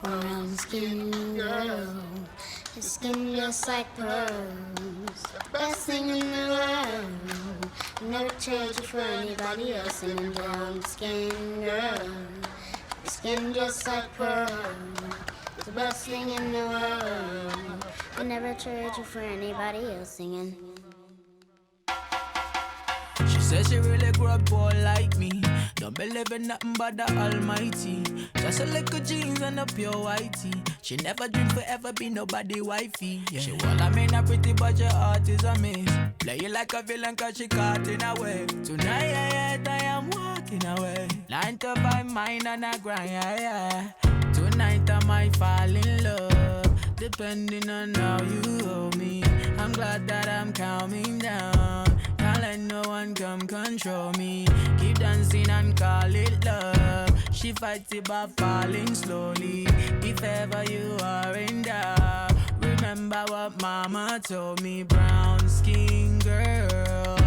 Brown skin girl, your skin just like pearls, best thing in the world. Never trade you for anybody else. Singing brown skin girl, your skin just like pearls, the best thing in the world. I never trade you for anybody else. Singing. She says she really grew up poor like me. Don't believe in nothing but the Almighty. Just a little jeans and a pure whitey. She never dreamed forever be nobody wifey. Yeah. She well, I mean a pretty but your heart is a miss. Play you like a villain cause she caught in a way. Tonight I am walking away. 9 to 5 mine and I grind, yeah. Tonight I might fall in love, depending on how you hold me. I'm glad that I'm calming down. Can't let no one come control me. Keep dancing and call it love. She fights it by falling slowly. If ever you are in doubt, remember what mama told me. Brown skin girl,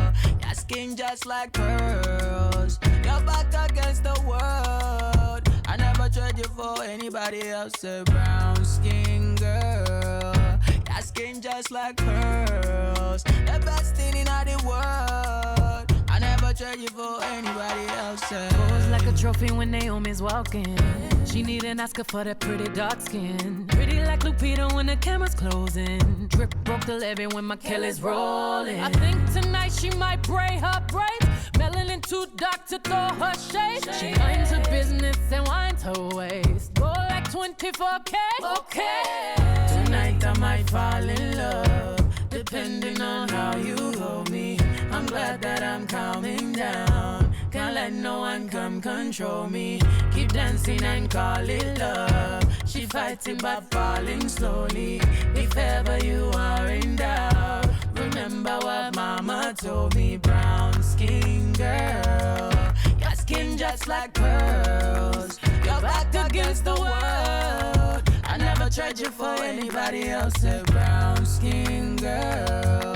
your skin just like pearls. Your back against the world. I never trade you for anybody else. A brown skin girl, your skin just like pearls. The best thing in all the world. I never trade you for anybody else. Pose like a trophy when Naomi's walking. She need an Oscar for that pretty dark skin. Pretty like Lupita when the camera's closing. Drip broke the levee when my Kelly's rolling. I think tonight she might braid her braids. Melanin too dark to throw her shade. She minds her business and winds her waist. Go like 24K. Okay. Tonight I might fall in love, depending on how you hold me. I'm glad that I'm calming down. Can't let no one come control me. Keep dancing and call it love. She fighting by falling slowly. If ever you are in doubt, remember what mama told me. Brown skin girl, your skin just like pearls. Your back against the world. I never tried you for anybody else. A brown skin girl,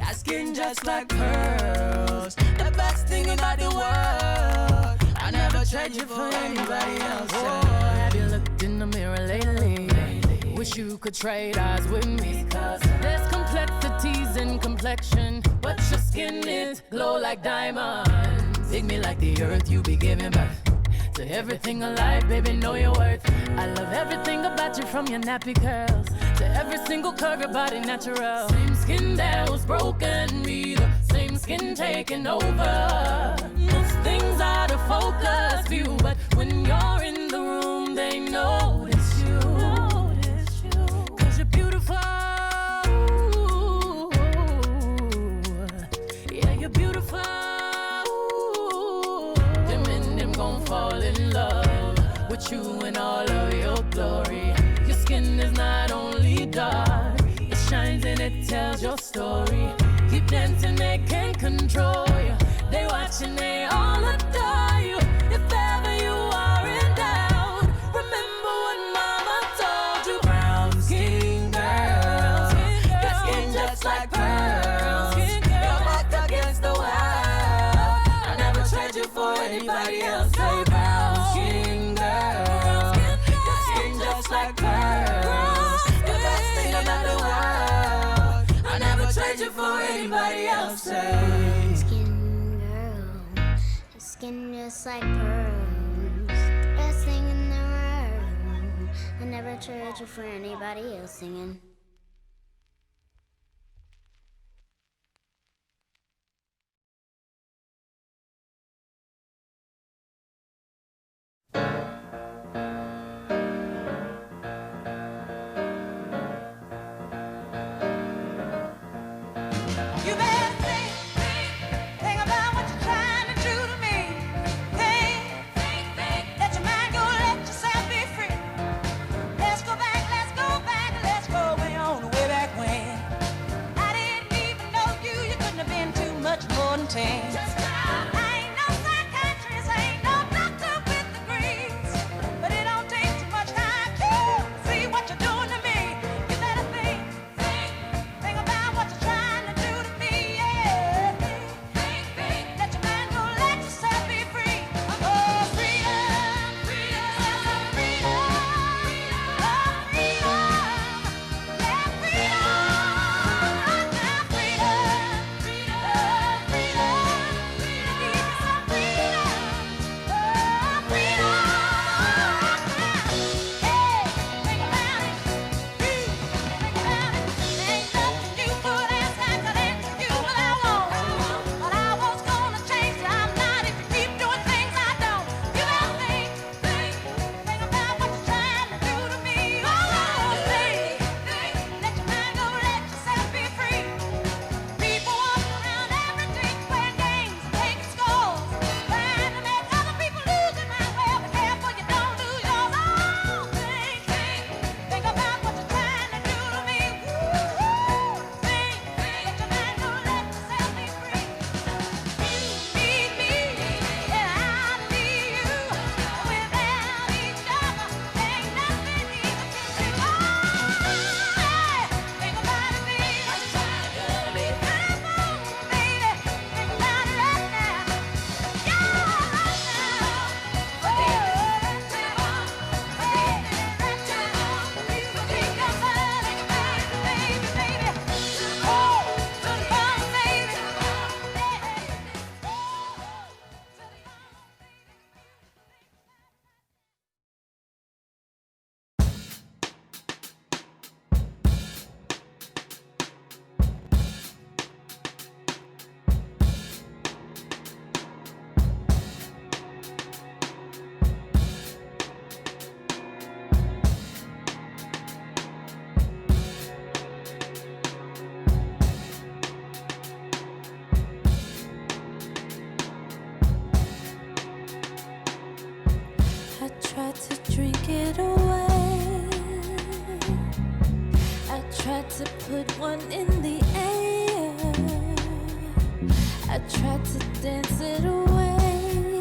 your skin just like pearls. The best thing in all the world. I never tried you for anybody else. Oh, have you looked in the mirror lately? Wish you could trade eyes with me. Cause there's complexities in complexion, but your skin is glow like diamonds. Dig me like the earth, you be giving birth to everything alive, baby, know your worth. I love everything about you, from your nappy curls to every single curve, your body natural. Same skin that was broken, be the same skin taking over. Most things out of focus view, but when you're in the room, they notice you. Cause you're beautiful. Yeah, you're beautiful. Fall in love with you in all of your glory. Your skin is not only dark, it shines and it tells your story. Keep dancing, they can't control you. They watch and they all adore you. If ever you are in doubt, remember what mama told you. Brown skin girl, your skin just like pearls. Your back against the world. I never tried you for anybody else. Say brown skin girl, your skin just like pearls. The best thing about the world. I never tried you for anybody else. Say Skin girl, your skin just like pearls, the best thing in the world. I never trade you for anybody else. Singing. Let's go back, let's go to put one in the air. I tried to dance it away.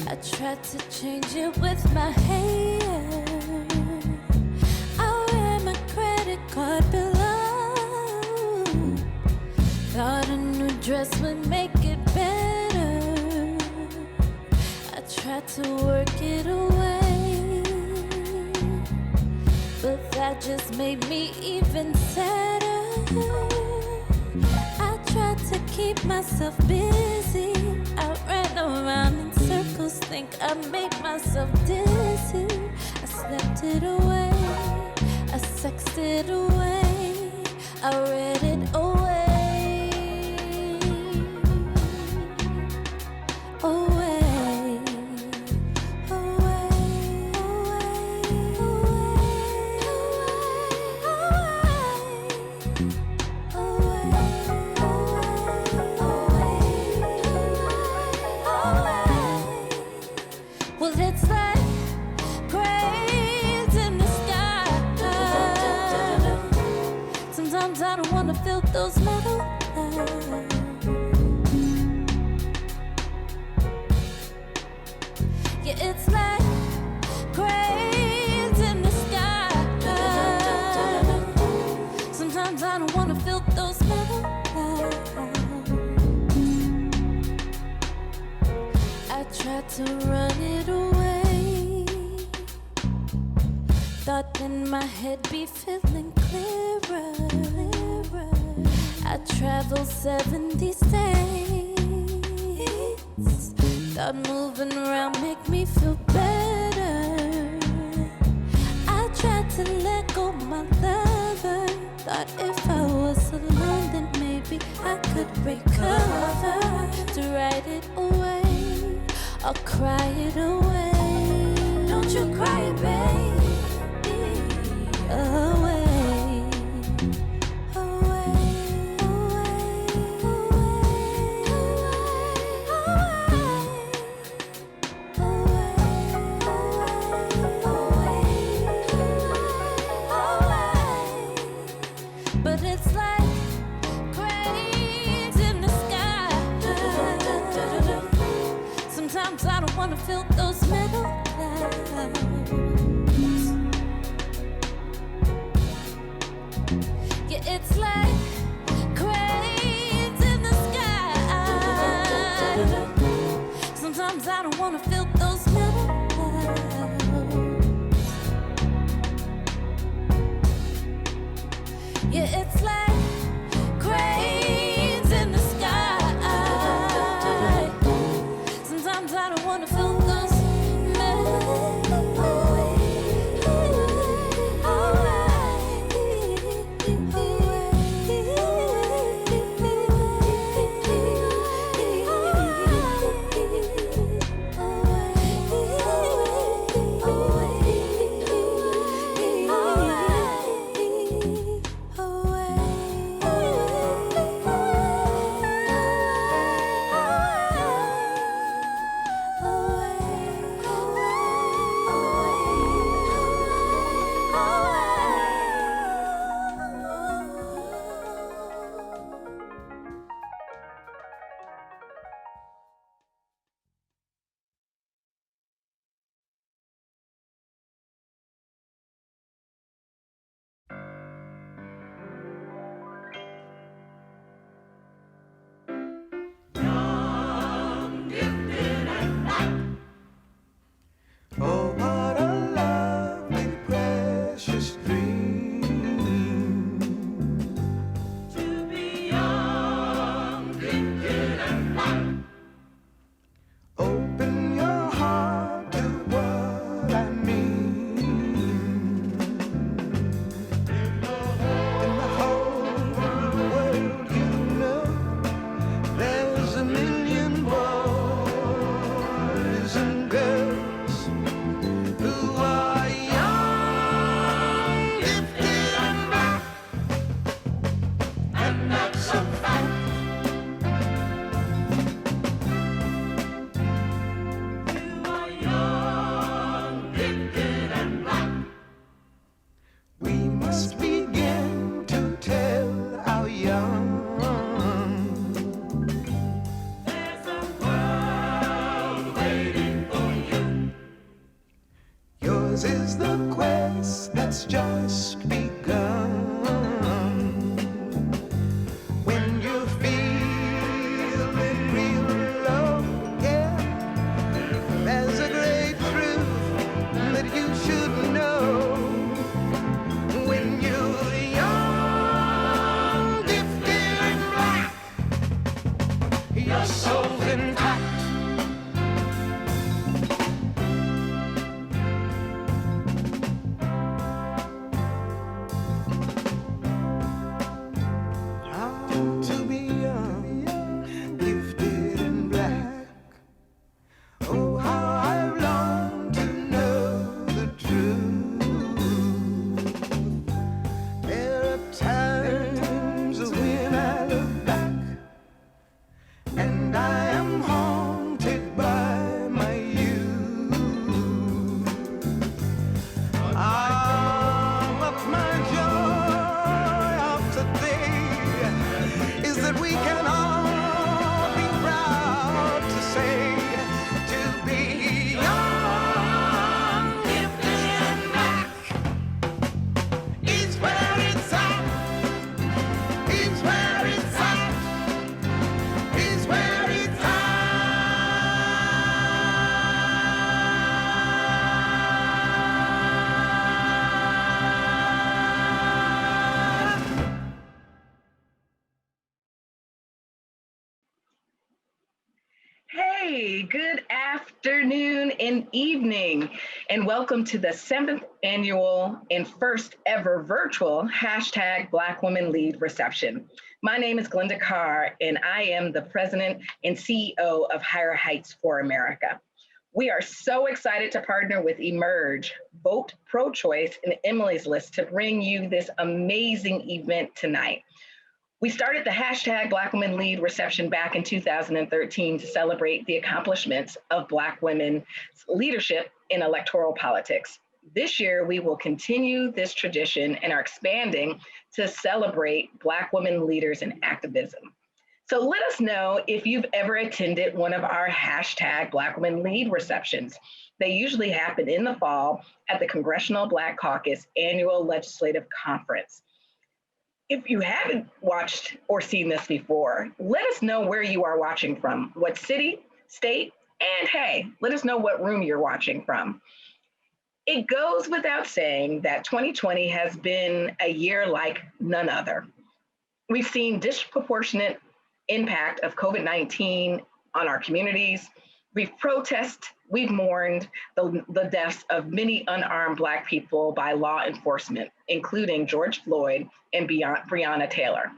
I tried to change it with my hair. I ran my credit card below. Thought a new dress would make it better. I tried to work it away, but that just made me even sadder. I tried to keep myself busy. I ran around in circles, think I made myself dizzy. I slept it away, I sexed it away, I read it away. Those metal lines. Yeah, it's like cranes in the sky. Sometimes I don't wanna feel those metal lines. I tried to run it away. Thought then my head be feeling clearer. I traveled 70 states. Thought moving around make me feel better. I tried to let go my lover. Thought if I was alone then maybe I could recover. To write it away or cry it away. Don't you cry, baby, away. I don't wanna feel those metal This is the quest that's just begun. When you're feeling real low, yeah, there's a great truth that you should know. When you're young, gifted and black, your soul's intact. To be young, gifted and black. Oh, how I've longed to know the truth. There are times when I look back and I am haunted by my youth. But my joy of today is that we can all be proud to say, to be young, gifted and black is where it's at, is where it's at, is where it's at. Hey, good afternoon and evening, and welcome to the 7th annual and first ever virtual #Black Women Lead reception. My name is Glenda Carr, and I am the president and CEO of Higher Heights for America. We are so excited to partner with Emerge, Vote Pro-Choice, and Emily's List to bring you this amazing event tonight. We started the #Black Women Lead reception back in 2013 to celebrate the accomplishments of Black women's leadership in electoral politics. This year, we will continue this tradition and are expanding to celebrate Black women leaders in activism. So let us know if you've ever attended one of our #Black Women Lead receptions. They usually happen in the fall at the Congressional Black Caucus Annual Legislative Conference. If you haven't watched or seen this before, let us know where you are watching from, what city, state, and hey, let us know what room you're watching from. It goes without saying that 2020 has been a year like none other. We've seen disproportionate impact of COVID-19 on our communities. We've protested, we've mourned the deaths of many unarmed Black people by law enforcement, including George Floyd and Breonna Taylor.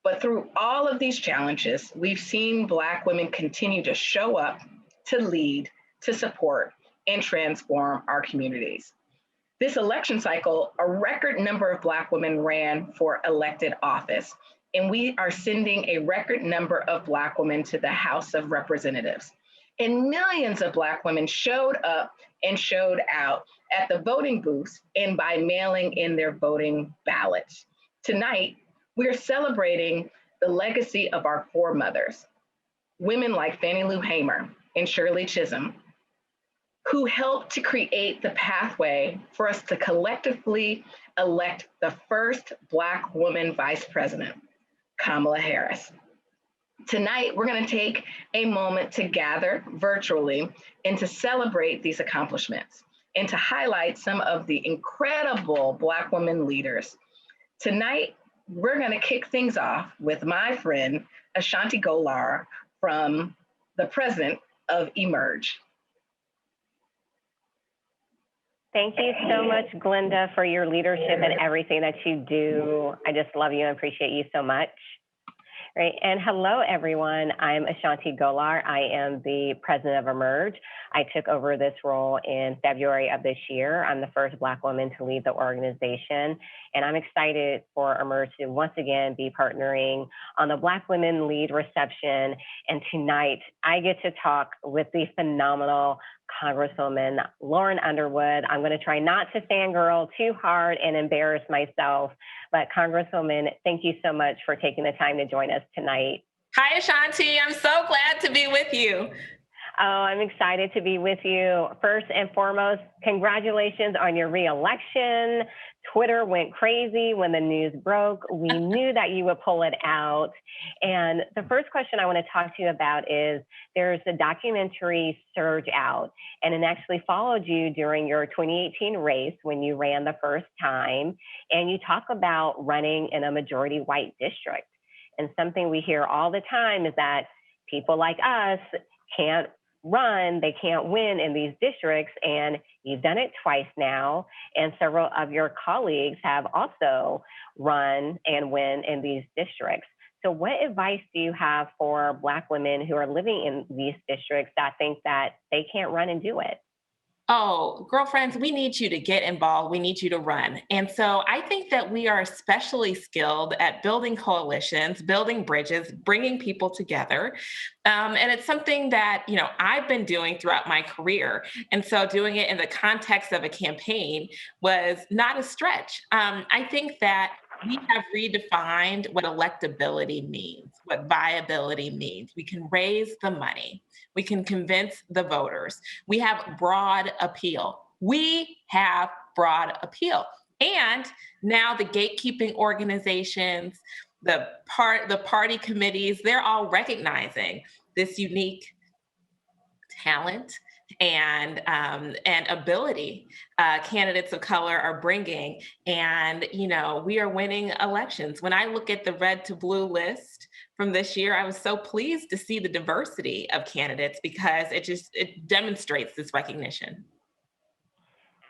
But through all of these challenges, we've seen Black women continue to show up, to lead, to support, and transform our communities. This election cycle, a record number of Black women ran for elected office, and we are sending a record number of Black women to the House of Representatives. And millions of Black women showed up and showed out at the voting booths and by mailing in their voting ballots. Tonight, we're celebrating the legacy of our foremothers, women like Fannie Lou Hamer and Shirley Chisholm, who helped to create the pathway for us to collectively elect the first Black woman vice president, Kamala Harris. Tonight, we're going to take a moment to gather virtually and to celebrate these accomplishments and to highlight some of the incredible Black women leaders. Tonight, we're going to kick things off with my friend, Ashanti Golar, from the president of Emerge. Thank you so much, Glenda, for your leadership and everything that you do. I just love you and appreciate you so much. Right. And hello, everyone. I'm Ashanti Golar. I am the president of Emerge. I took over this role in February of this year. I'm the first Black woman to lead the organization. And I'm excited for Emerge to once again be partnering on the Black Women Lead reception. And tonight, I get to talk with the phenomenal Congresswoman Lauren Underwood. I'm going to try not to fangirl too hard and embarrass myself, but Congresswoman, thank you so much for taking the time to join us tonight. Hi, Ashanti. I'm so glad to be with you. Oh, I'm excited to be with you. First and foremost, congratulations on your reelection. Twitter went crazy when the news broke. We knew that you would pull it out. And the first question I want to talk to you about is there's a documentary Surge Out, and it actually followed you during your 2018 race when you ran the first time. And you talk about running in a majority white district. And something we hear all the time is that people like us can't run, they can't win in these districts, and you've done it twice now, and several of your colleagues have also run and win in these districts. So what advice do you have for Black women who are living in these districts that think that they can't run and do it? Oh, girlfriends, we need you to get involved. We need you to run. And so I think that we are especially skilled at building coalitions, building bridges, bringing people together. And it's something that, I've been doing throughout my career. And so doing it in the context of a campaign was not a stretch. I think that we have redefined what electability means, what viability means. We can raise the money. We can convince the voters. We have broad appeal. We have broad appeal. And now the gatekeeping organizations, the party committees, they're all recognizing this unique talent and ability candidates of color are bringing. And, we are winning elections. When I look at the red to blue list from this year, I was so pleased to see the diversity of candidates because it demonstrates this recognition.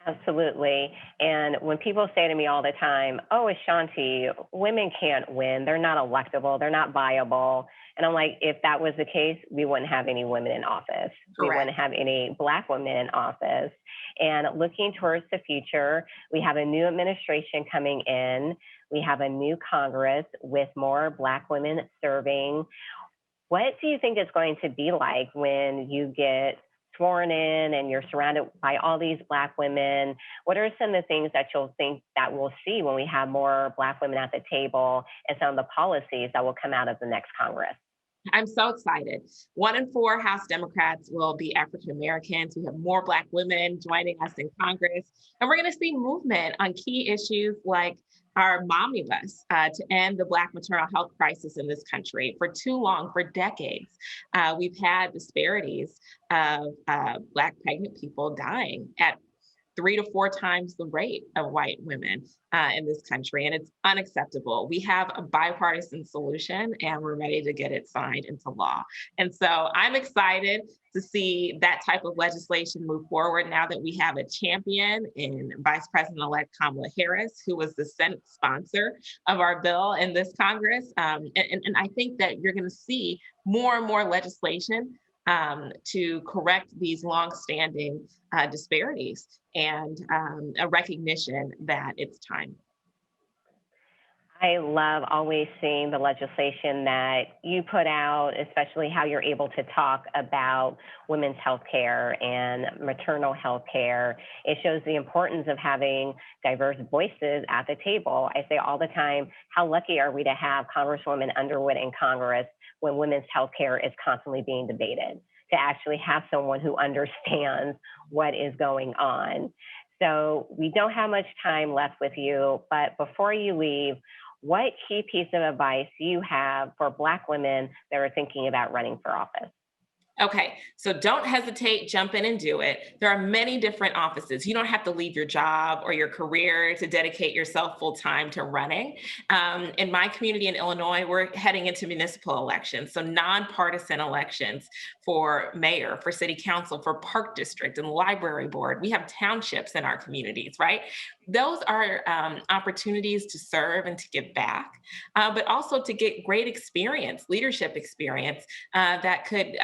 Absolutely. And when people say to me all the time, oh, Ashanti, women can't win. They're not electable. They're not viable. And I'm like, if that was the case, we wouldn't have any women in office. Correct. We wouldn't have any Black women in office. And looking towards the future, we have a new administration coming in. We have a new Congress with more Black women serving. What do you think it's going to be like when you get sworn in and you're surrounded by all these Black women? What are some of the things that you'll think that we'll see when we have more Black women at the table and some of the policies that will come out of the next Congress? I'm so excited. 1 in 4 House Democrats will be African Americans. We have more Black women joining us in Congress. And we're going to see movement on key issues like our mommy bus to end the Black maternal health crisis in this country. For too long, for decades, we've had disparities of Black pregnant people dying at 3 to 4 times the rate of white women in this country, and it's unacceptable. We have a bipartisan solution, and we're ready to get it signed into law. And so I'm excited to see that type of legislation move forward now that we have a champion in Vice President-elect Kamala Harris, who was the Senate sponsor of our bill in this Congress. And I think that you're going to see more and more legislation to correct these longstanding disparities and a recognition that it's time. I love always seeing the legislation that you put out, especially how you're able to talk about women's health care and maternal health care. It shows the importance of having diverse voices at the table. I say all the time, how lucky are we to have Congresswoman Underwood in Congress when women's health care is constantly being debated, to actually have someone who understands what is going on. So we don't have much time left with you, but before you leave, what key piece of advice do you have for Black women that are thinking about running for office? Okay, so don't hesitate, jump in and do it. There are many different offices. You don't have to leave your job or your career to dedicate yourself full time to running. In my community in Illinois, we're heading into municipal elections, so nonpartisan elections for mayor, for city council, for park district and library board. We have townships in our communities, right? Those are opportunities to serve and to give back, but also to get great experience, leadership experience that could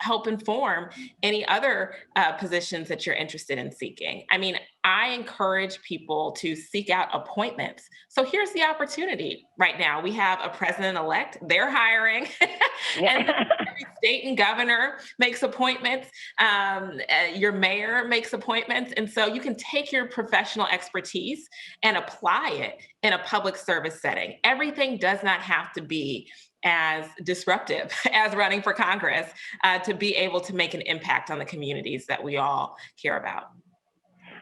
help inform any other positions that you're interested in seeking. I mean, I encourage people to seek out appointments. So here's the opportunity right now. We have a president-elect, they're hiring, and every state and governor makes appointments. Your mayor makes appointments. And so you can take your professional expertise and apply it in a public service setting. Everything does not have to be as disruptive as running for Congress to be able to make an impact on the communities that we all care about.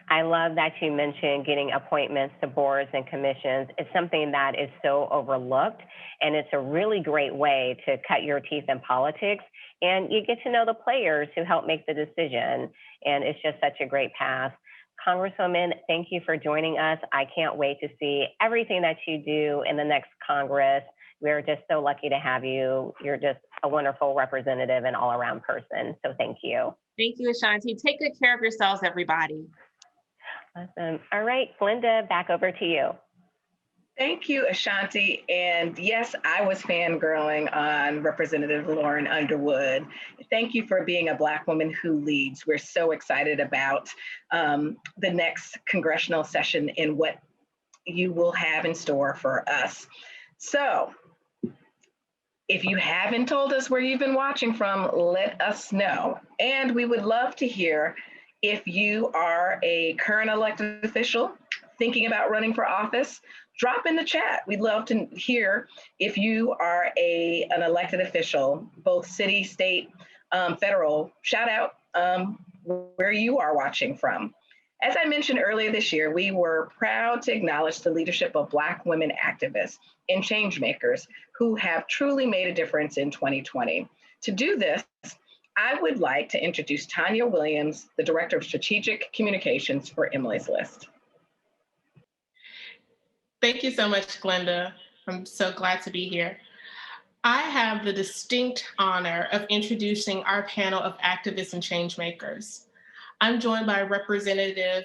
I love that you mentioned getting appointments to boards and commissions. It's something that is so overlooked, and it's a really great way to cut your teeth in politics, and you get to know the players who help make the decision, and it's just such a great path. Congresswoman, thank you for joining us. I can't wait to see everything that you do in the next Congress. We're just so lucky to have you. You're just a wonderful representative and all-around person, so thank you. Thank you, Ashanti. Take good care of yourselves, everybody. Awesome. All right, Glenda, back over to you. Thank you, Ashanti. And yes, I was fangirling on Representative Lauren Underwood. Thank you for being a Black woman who leads. We're so excited about the next congressional session and what you will have in store for us. So if you haven't told us where you've been watching from, let us know. And we would love to hear if you are a current elected official thinking about running for office. Drop in the chat. We'd love to hear if you are an elected official, both city, state, federal. Shout out where you are watching from. As I mentioned earlier this year, we were proud to acknowledge the leadership of Black women activists and change makers who have truly made a difference in 2020. To do this, I would like to introduce Tanya Williams, the Director of Strategic Communications for Emily's List. Thank you so much, Glenda. I'm so glad to be here. I have the distinct honor of introducing our panel of activists and change makers. I'm joined by Representative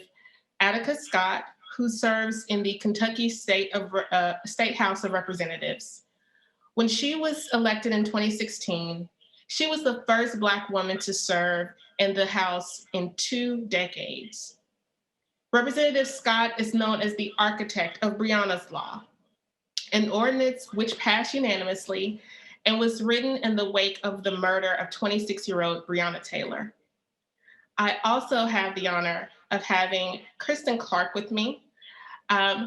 Attica Scott, who serves in the Kentucky State House of Representatives. When she was elected in 2016, she was the first Black woman to serve in the House in 2 decades. Representative Scott is known as the architect of Breonna's Law, an ordinance which passed unanimously and was written in the wake of the murder of 26-year-old Breonna Taylor. I also have the honor of having Kristen Clarke with me,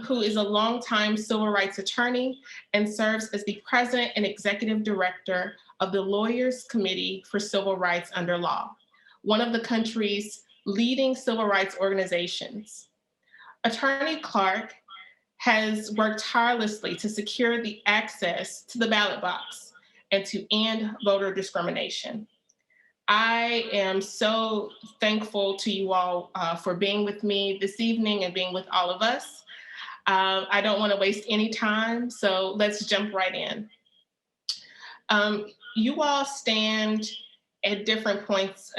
who is a longtime civil rights attorney and serves as the president and executive director of the Lawyers Committee for Civil Rights Under Law, one of the country's leading civil rights organizations. Attorney Clarke has worked tirelessly to secure the access to the ballot box and to end voter discrimination. I am so thankful to you all for being with me this evening and being with all of us. I don't want to waste any time, so let's jump right in. You all stand at different points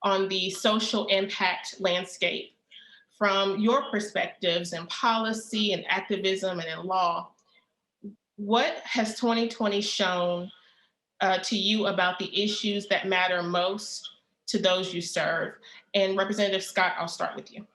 on the social impact landscape. From your perspectives in policy and activism and in law, what has 2020 shown to you about the issues that matter most to those you serve? And Representative Scott, I'll start with you.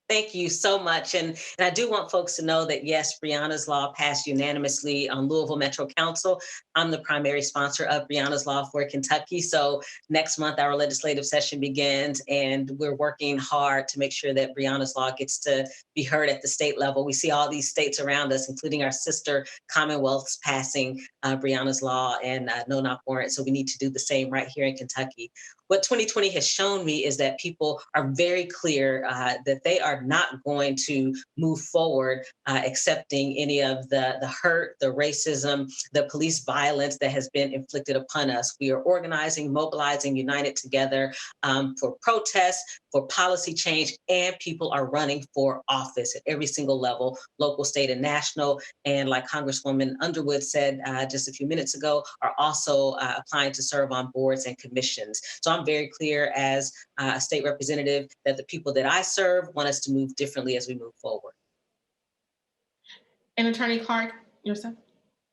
Thank you so much. And I do want folks to know that, yes, Breonna's Law passed unanimously on Louisville Metro Council. I'm the primary sponsor of Breonna's Law for Kentucky. So next month, our legislative session begins, and we're working hard to make sure that Breonna's Law gets to be heard at the state level. We see all these states around us, including our sister Commonwealths, passing Breonna's Law and no-knock warrant. So we need to do the same right here in Kentucky. What 2020 has shown me is that people are very clear that they are not going to move forward accepting any of the hurt, the racism, the police violence that has been inflicted upon us. We are organizing, mobilizing, united together for protests, for policy change, and people are running for office at every single level, local, state, and national. And like Congresswoman Underwood said just a few minutes ago, are also applying to serve on boards and commissions. So I'm very clear as a state representative that the people that I serve want us to move differently as we move forward. And Attorney Clarke, yourself?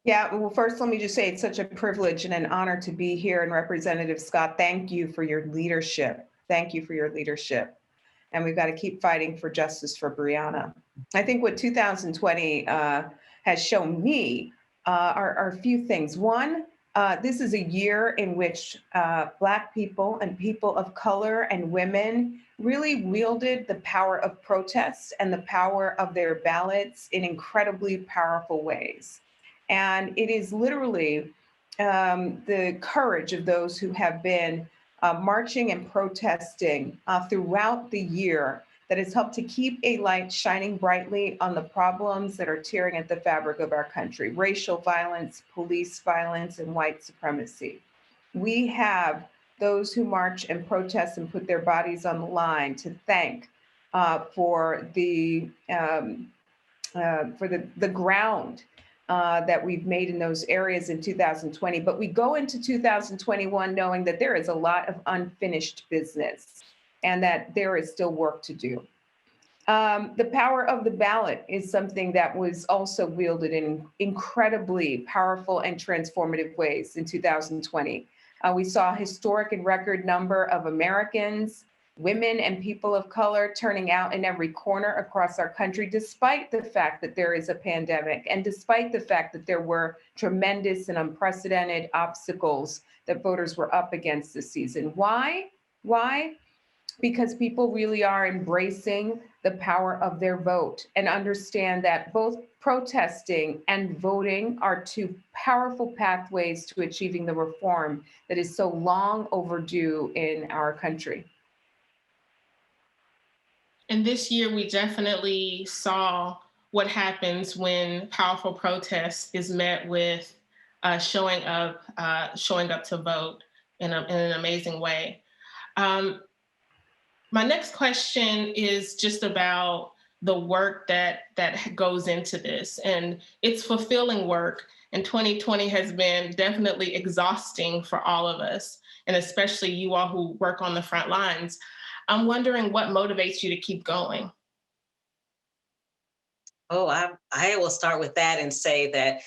Yeah, well, first, let me just say it's such a privilege and an honor to be here. And Representative Scott, thank you for your leadership. Thank you for your leadership. And we've got to keep fighting for justice for Breonna. I think what 2020 has shown me are a few things. One, this is a year in which Black people and people of color and women really wielded the power of protest and the power of their ballots in incredibly powerful ways. And it is literally the courage of those who have been marching and protesting throughout the year that has helped to keep a light shining brightly on the problems that are tearing at the fabric of our country: racial violence, police violence, and white supremacy. We have those who march and protest and put their bodies on the line to thank for the ground that we've made in those areas in 2020. But we go into 2021 knowing that there is a lot of unfinished business and that there is still work to do. The power of the ballot is something that was also wielded in incredibly powerful and transformative ways in 2020. We saw a historic and record number of Americans, women, and people of color turning out in every corner across our country, despite the fact that there is a pandemic and despite the fact that there were tremendous and unprecedented obstacles that voters were up against this season. Why? Because people really are embracing the power of their vote and understand that both protesting and voting are two powerful pathways to achieving the reform that is so long overdue in our country. And this year, we definitely saw what happens when powerful protest is met with showing up to vote in an amazing way. My next question is just about the work that goes into this, and it's fulfilling work. And 2020 has been definitely exhausting for all of us, and especially you all who work on the front lines. I'm wondering what motivates you to keep going. Oh, I will start with that and say that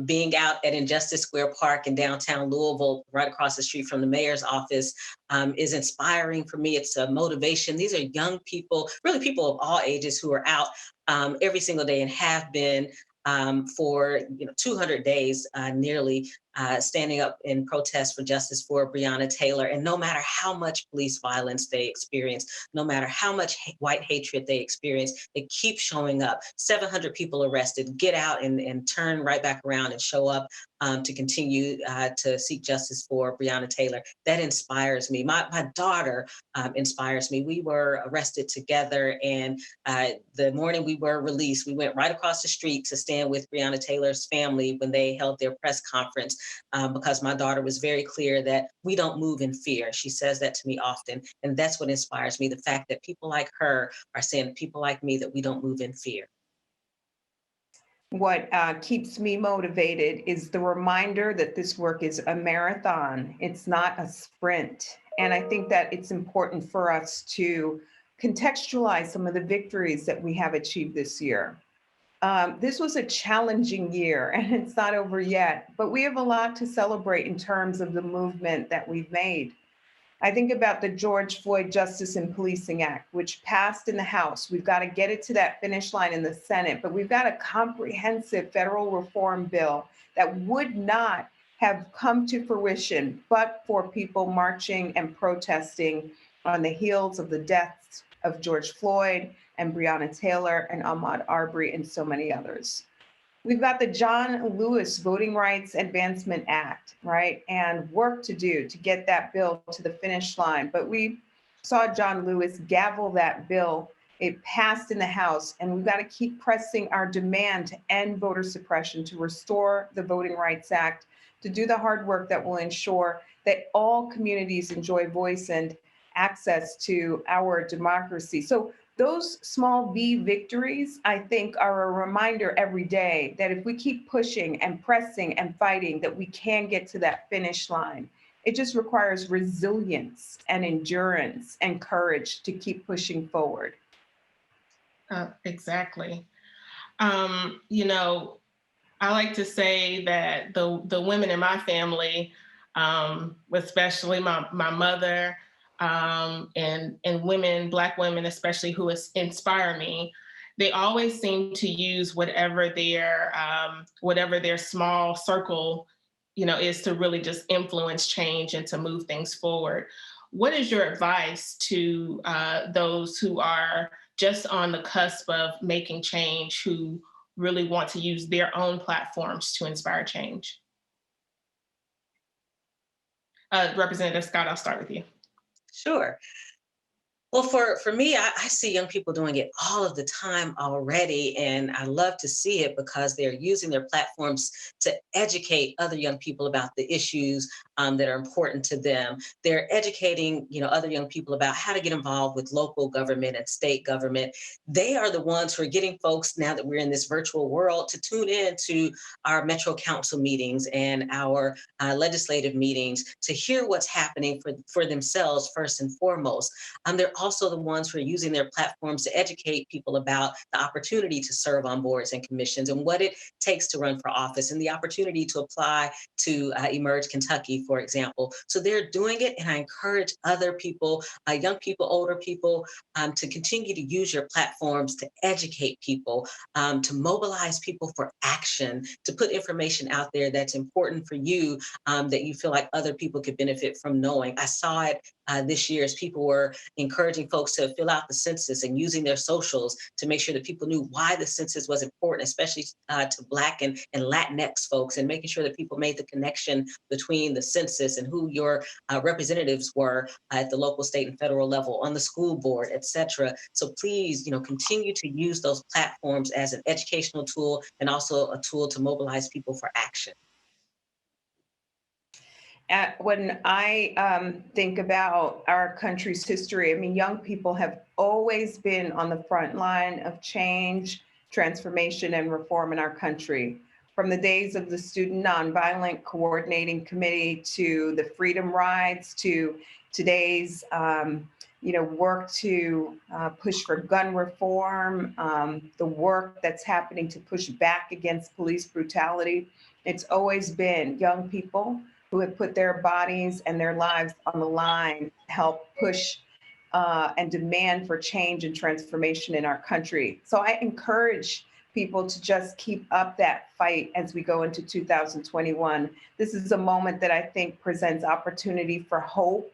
being out at Injustice Square Park in downtown Louisville, right across the street from the mayor's office, is inspiring for me. It's a motivation. These are young people, really people of all ages, who are out every single day and have been for 200 days nearly, standing up in protest for justice for Breonna Taylor. And no matter how much police violence they experience, no matter how much white hatred they experience, they keep showing up. 700 people arrested, get out and turn right back around and show up to continue to seek justice for Breonna Taylor. That inspires me. My daughter inspires me. We were arrested together, and the morning we were released, we went right across the street to stand with Breonna Taylor's family when they held their press conference, because my daughter was very clear that we don't move in fear. She says that to me often, and that's what inspires me, the fact that people like her are saying to people like me that we don't move in fear. What keeps me motivated is the reminder that this work is a marathon. It's not a sprint. And I think that it's important for us to contextualize some of the victories that we have achieved this year. This was a challenging year, and it's not over yet, but we have a lot to celebrate in terms of the movement that we've made. I think about the George Floyd Justice and Policing Act, which passed in the House. We've got to get it to that finish line in the Senate, but we've got a comprehensive federal reform bill that would not have come to fruition but for people marching and protesting on the heels of the deaths of George Floyd and Breonna Taylor and Ahmaud Arbery and so many others. We've got the John Lewis Voting Rights Advancement Act, right? And work to do to get that bill to the finish line. But we saw John Lewis gavel that bill. It passed in the House, and we've got to keep pressing our demand to end voter suppression, to restore the Voting Rights Act, to do the hard work that will ensure that all communities enjoy voice and access to our democracy. So those small V victories, I think, are a reminder every day that if we keep pushing and pressing and fighting, that we can get to that finish line. It just requires resilience and endurance and courage to keep pushing forward. Exactly. I like to say that the women in my family, especially my mother, and women, Black women especially, who inspire me, they always seem to use whatever their small circle, is to really just influence change and to move things forward. What is your advice to those who are just on the cusp of making change, who really want to use their own platforms to inspire change. Representative Scott, I'll start with you. Sure. Well, for me, I see young people doing it all of the time already, and I love to see it because they're using their platforms to educate other young people about the issues that are important to them. They're educating, other young people about how to get involved with local government and state government. They are the ones who are getting folks, now that we're in this virtual world, to tune in to our Metro Council meetings and our legislative meetings to hear what's happening for themselves first and foremost. They're also the ones who are using their platforms to educate people about the opportunity to serve on boards and commissions and what it takes to run for office and the opportunity to apply to Emerge Kentucky, for example. So they're doing it, and I encourage other people, young people, older people, to continue to use your platforms to educate people, to mobilize people for action, to put information out there that's important for you, that you feel like other people could benefit from knowing. I saw it this year as people were encouraging folks to fill out the census and using their socials to make sure that people knew why the census was important, especially to Black and Latinx folks, and making sure that people made the connection between the census and who your representatives were at the local, state, and federal level, on the school board, et cetera. So please, continue to use those platforms as an educational tool and also a tool to mobilize people for action. When I think about our country's history, I mean, young people have always been on the front line of change, transformation, and reform in our country. From the days of the Student Nonviolent Coordinating Committee to the Freedom Rides to today's, work to push for gun reform, the work that's happening to push back against police brutality. It's always been young people who have put their bodies and their lives on the line to help push and demand for change and transformation in our country. So I encourage people to just keep up that fight as we go into 2021. This is a moment that I think presents opportunity for hope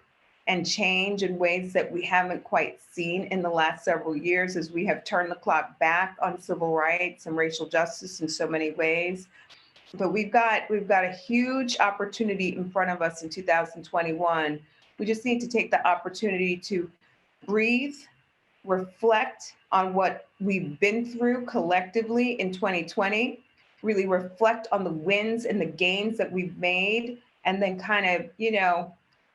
and change in ways that we haven't quite seen in the last several years, as we have turned the clock back on civil rights and racial justice in so many ways. But we've got a huge opportunity in front of us in 2021. We just need to take the opportunity to breathe, reflect on what we've been through collectively in 2020, really reflect on the wins and the gains that we've made, and then kind of,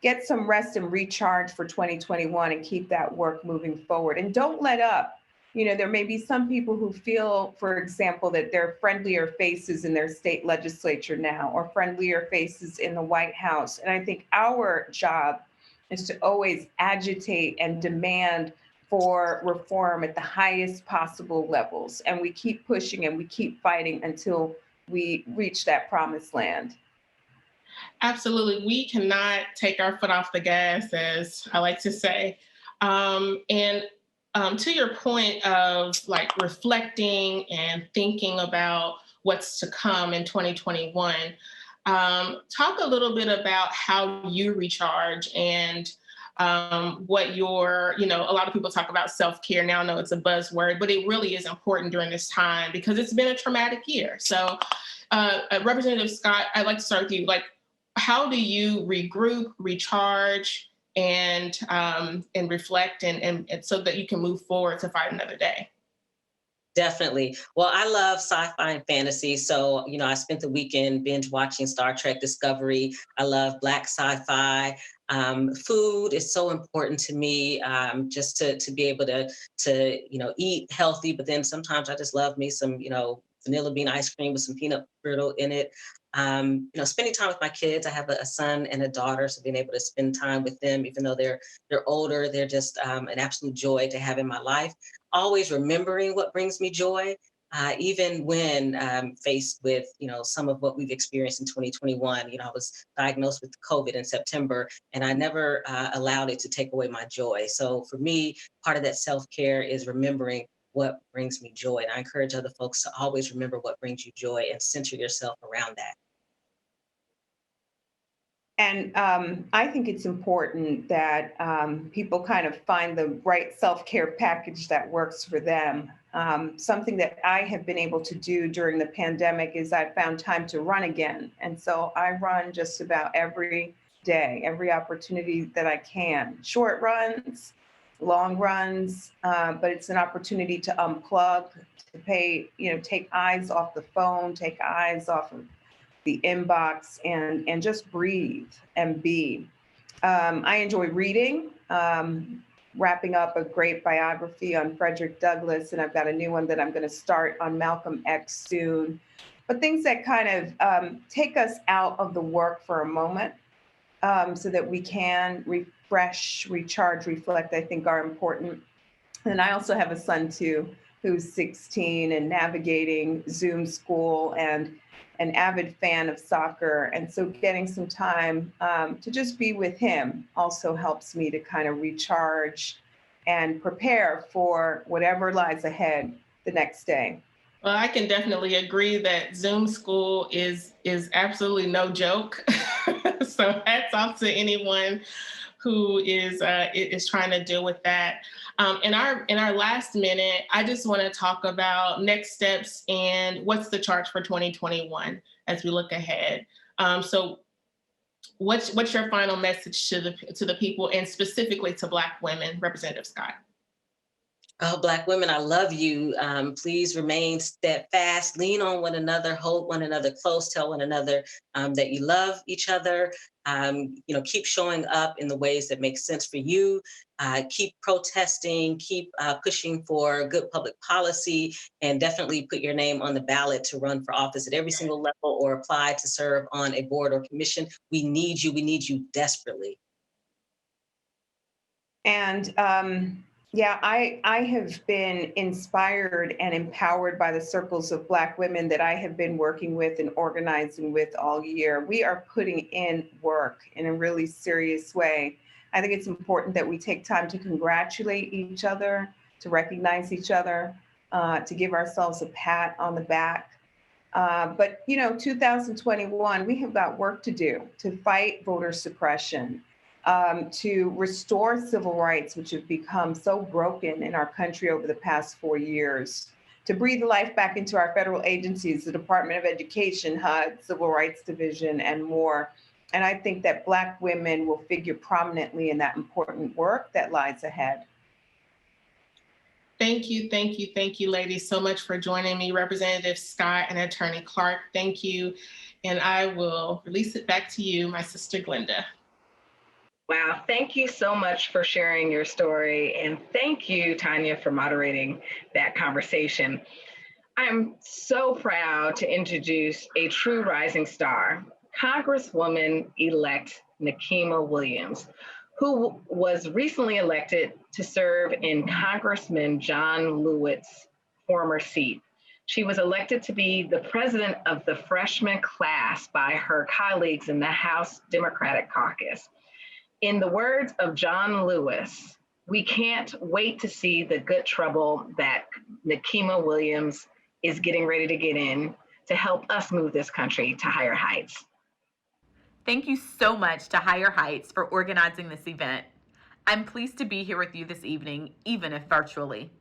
get some rest and recharge for 2021 and keep that work moving forward. And don't let up. There may be some people who feel, for example, that there are friendlier faces in their state legislature now, or friendlier faces in the White House. And I think our job is to always agitate and demand for reform at the highest possible levels. And we keep pushing and we keep fighting until we reach that promised land. Absolutely. We cannot take our foot off the gas, as I like to say. To your point of reflecting and thinking about what's to come in 2021, talk a little bit about how you recharge and what your, a lot of people talk about self-care now. I know it's a buzzword, but it really is important during this time because it's been a traumatic year. So Representative Scott, I'd like to start with you. How do you regroup, recharge, and reflect and so that you can move forward to fight another day? Definitely. Well, I love sci-fi and fantasy. So, I spent the weekend binge watching Star Trek Discovery. I love Black sci-fi. Food is so important to me, just to be able to eat healthy. But then sometimes I just love me some, vanilla bean ice cream with some peanut brittle in it. Spending time with my kids. I have a son and a daughter, so being able to spend time with them, even though they're older, they're just an absolute joy to have in my life. Always remembering what brings me joy, even when faced with some of what we've experienced in 2021. I was diagnosed with COVID in September, and I never allowed it to take away my joy. So for me, part of that self-care is remembering what brings me joy. And I encourage other folks to always remember what brings you joy and center yourself around that. And I think it's important that people kind of find the right self-care package that works for them. Something that I have been able to do during the pandemic is I found time to run again. And so I run just about every day, every opportunity that I can. Short runs, long runs, but it's an opportunity to unplug, to take eyes off the phone, take eyes off of the inbox, and just breathe and be. I enjoy reading, wrapping up a great biography on Frederick Douglass, and I've got a new one that I'm going to start on Malcolm X soon. But things that kind of take us out of the work for a moment so that we can refresh, recharge, reflect, I think are important. And I also have a son too, who's 16 and navigating Zoom school and an avid fan of soccer. And so getting some time to just be with him also helps me to kind of recharge and prepare for whatever lies ahead the next day. Well, I can definitely agree that Zoom school is absolutely no joke. So hats off to anyone who is trying to deal with that. In our last minute, I just want to talk about next steps and what's the charge for 2021 as we look ahead. So what's your final message to the people, and specifically to Black women, Representative Scott? Oh, Black women, I love you. Please remain steadfast, lean on one another, hold one another close, tell one another that you love each other. Keep showing up in the ways that make sense for you. Keep protesting, keep pushing for good public policy, and definitely put your name on the ballot to run for office at every single level or apply to serve on a board or commission. We need you desperately. And I have been inspired and empowered by the circles of Black women that I have been working with and organizing with all year. We are putting in work in a really serious way. I think it's important that we take time to congratulate each other, to recognize each other, to give ourselves a pat on the back. But 2021, we have got work to do to fight voter suppression, to restore civil rights, which have become so broken in our country over the past 4 years, to breathe life back into our federal agencies, the Department of Education, HUD, Civil Rights Division, and more. And I think that Black women will figure prominently in that important work that lies ahead. Thank you, ladies, so much for joining me, Representative Scott and Attorney Clarke. Thank you. And I will release it back to you, my sister Glenda. Wow, thank you so much for sharing your story. And thank you, Tanya, for moderating that conversation. I'm so proud to introduce a true rising star, Congresswoman-elect Nikema Williams, who was recently elected to serve in Congressman John Lewis's former seat. She was elected to be the president of the freshman class by her colleagues in the House Democratic Caucus. In the words of John Lewis, we can't wait to see the good trouble that Nikema Williams is getting ready to get in to help us move this country to higher heights. Thank you so much to Higher Heights for organizing this event. I'm pleased to be here with you this evening, even if virtually.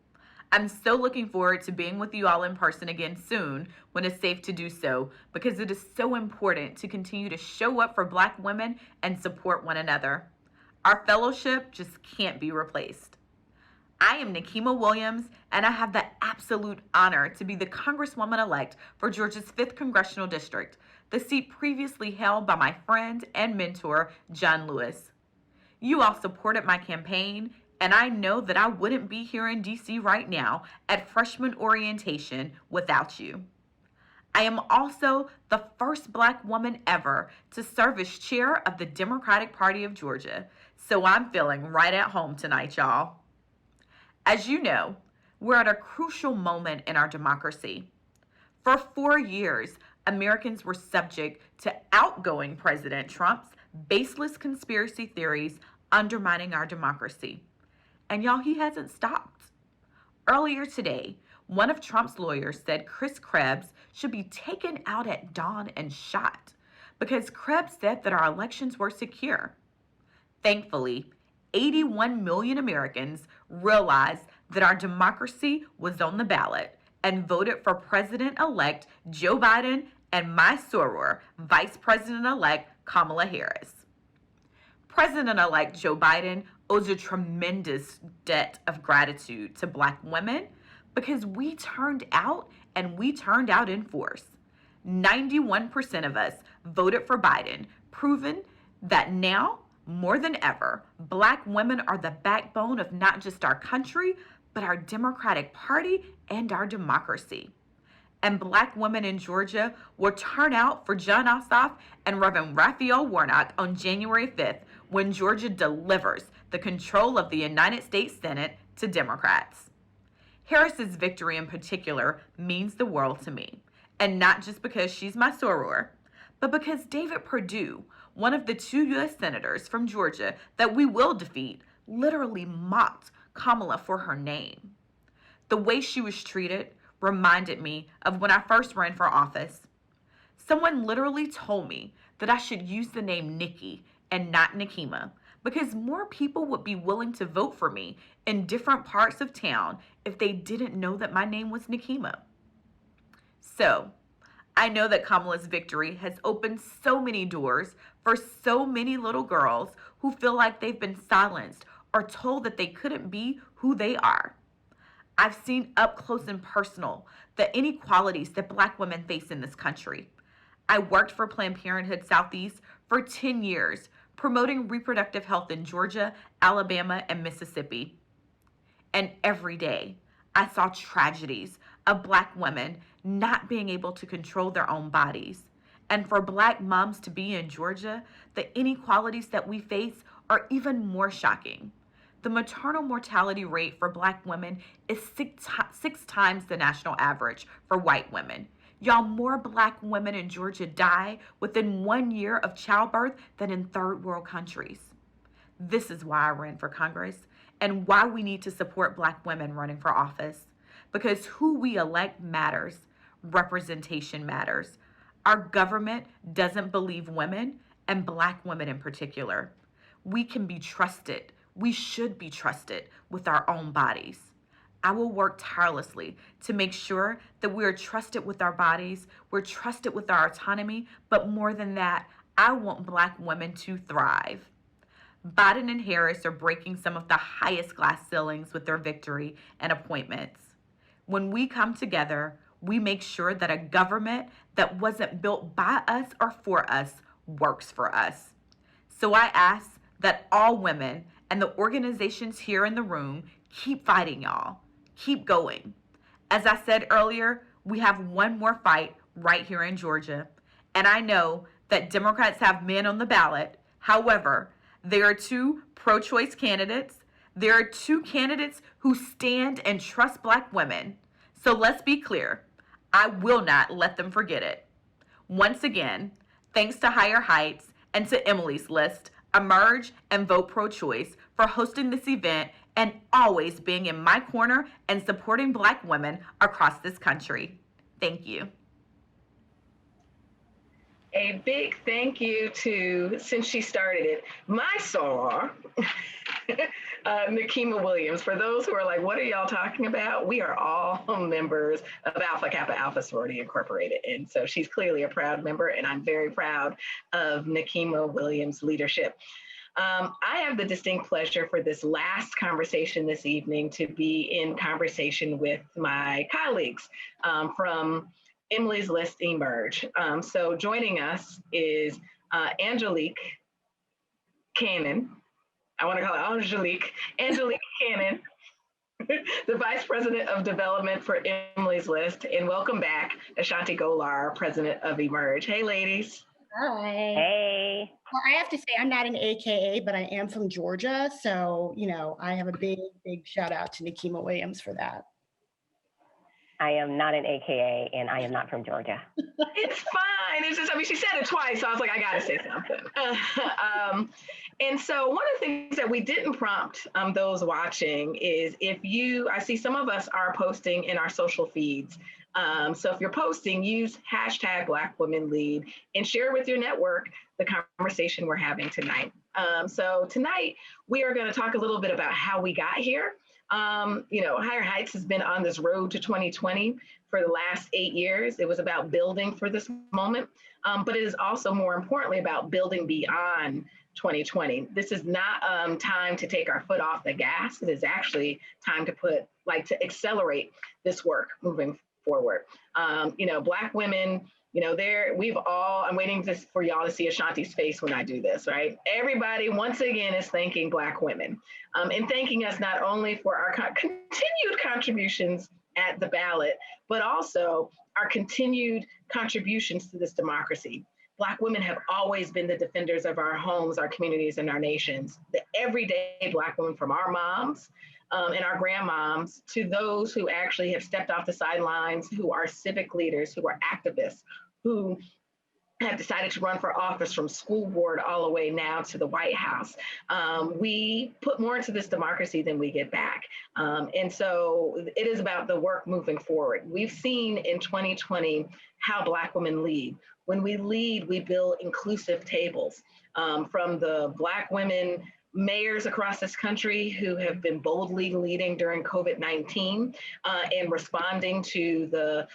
I'm so looking forward to being with you all in person again soon when it's safe to do so, because it is so important to continue to show up for Black women and support one another. Our fellowship just can't be replaced. I am Nikema Williams, and I have the absolute honor to be the Congresswoman-elect for Georgia's 5th Congressional District, the seat previously held by my friend and mentor, John Lewis. You all supported my campaign, and I know that I wouldn't be here in DC right now at freshman orientation without you. I am also the first Black woman ever to serve as chair of the Democratic Party of Georgia, so I'm feeling right at home tonight, y'all. As you know, we're at a crucial moment in our democracy. For 4 years, Americans were subject to outgoing President Trump's baseless conspiracy theories undermining our democracy. And y'all, he hasn't stopped. Earlier today, one of Trump's lawyers said Chris Krebs should be taken out at dawn and shot because Krebs said that our elections were secure. Thankfully, 81 million Americans realized that our democracy was on the ballot and voted for President-elect Joe Biden and my soror, Vice President-elect Kamala Harris. President-elect Joe Biden owes a tremendous debt of gratitude to Black women because we turned out and we turned out in force. 91% of us voted for Biden, proving that now, more than ever, Black women are the backbone of not just our country, but our Democratic Party and our democracy. And Black women in Georgia will turn out for John Ossoff and Reverend Raphael Warnock on January 5th when Georgia delivers the control of the United States Senate to Democrats. Harris's victory in particular means the world to me, and not just because she's my soror, but because David Perdue, one of the 2 U.S. senators from Georgia that we will defeat, literally mocked Kamala for her name. The way she was treated reminded me of when I first ran for office. Someone literally told me that I should use the name Nikki and not Nikema because more people would be willing to vote for me in different parts of town if they didn't know that my name was Nikema. So, I know that Kamala's victory has opened so many doors for so many little girls who feel like they've been silenced or told that they couldn't be who they are. I've seen up close and personal the inequalities that Black women face in this country. I worked for Planned Parenthood Southeast for 10 years, promoting reproductive health in Georgia, Alabama, and Mississippi. And every day, I saw tragedies of Black women not being able to control their own bodies. And for Black moms to be in Georgia, the inequalities that we face are even more shocking. The maternal mortality rate for Black women is six times the national average for white women. Y'all, more Black women in Georgia die within 1 year of childbirth than in third world countries. This is why I ran for Congress and why we need to support Black women running for office. Because who we elect matters. Representation matters. Our government doesn't believe women, and Black women in particular. We can be trusted. We should be trusted with our own bodies. I will work tirelessly to make sure that we are trusted with our bodies, we're trusted with our autonomy, but more than that, I want Black women to thrive. Biden and Harris are breaking some of the highest glass ceilings with their victory and appointments. When we come together, we make sure that a government that wasn't built by us or for us works for us. So I ask that all women and the organizations here in the room keep fighting, y'all. Keep going. As I said earlier, we have one more fight right here in Georgia. And I know that Democrats have men on the ballot. However, there are 2 pro-choice candidates. There are 2 candidates who stand and trust Black women. So let's be clear. I will not let them forget it. Once again, thanks to Higher Heights and to Emily's List, Emerge, and Vote Pro-Choice for hosting this event and always being in my corner and supporting Black women across this country. Thank you. A big thank you to, since she started it, my soror, Nikema Williams. For those who are like, what are y'all talking about? We are all members of Alpha Kappa Alpha Sorority Incorporated. And so she's clearly a proud member, and I'm very proud of Nikema Williams' leadership. I have the distinct pleasure for this last conversation this evening to be in conversation with my colleagues from Emily's List Emerge. So joining us is Angelique Cannon. I want to call her Angelique Cannon, the Vice President of Development for Emily's List. And welcome back, Ashanti Golar, President of Emerge. Hey, ladies. Hi. Hey. Well, I have to say, I'm not an AKA, but I am from Georgia. So, I have a big shout out to Nikema Williams for that. I am not an AKA, and I am not from Georgia. It's fine. It's just, I mean, she said it twice, so I was like, I gotta say something. And so one of the things that we didn't prompt those watching is I see some of us are posting in our social feeds. So if you're posting, use hashtag Black Women Lead and share with your network the conversation we're having tonight. So tonight, we are gonna talk a little bit about how we got here. Higher Heights has been on this road to 2020 for the last 8 years. It was about building for this moment, but it is also more importantly about building beyond 2020. This is not time to take our foot off the gas. It is actually time to accelerate this work moving forward. Black women, I'm waiting for y'all to see Ashanti's face when I do this, right? Everybody, once again, is thanking Black women and thanking us not only for our continued contributions at the ballot, but also our continued contributions to this democracy. Black women have always been the defenders of our homes, our communities, and our nations. The everyday Black women, from our moms and our grandmoms to those who actually have stepped off the sidelines, who are civic leaders, who are activists, who have decided to run for office from school board all the way now to the White House. We put more into this democracy than we get back. And so it is about the work moving forward. We've seen in 2020 how Black women lead. When we lead, we build inclusive tables from the Black women mayors across this country who have been boldly leading during COVID-19 and responding to the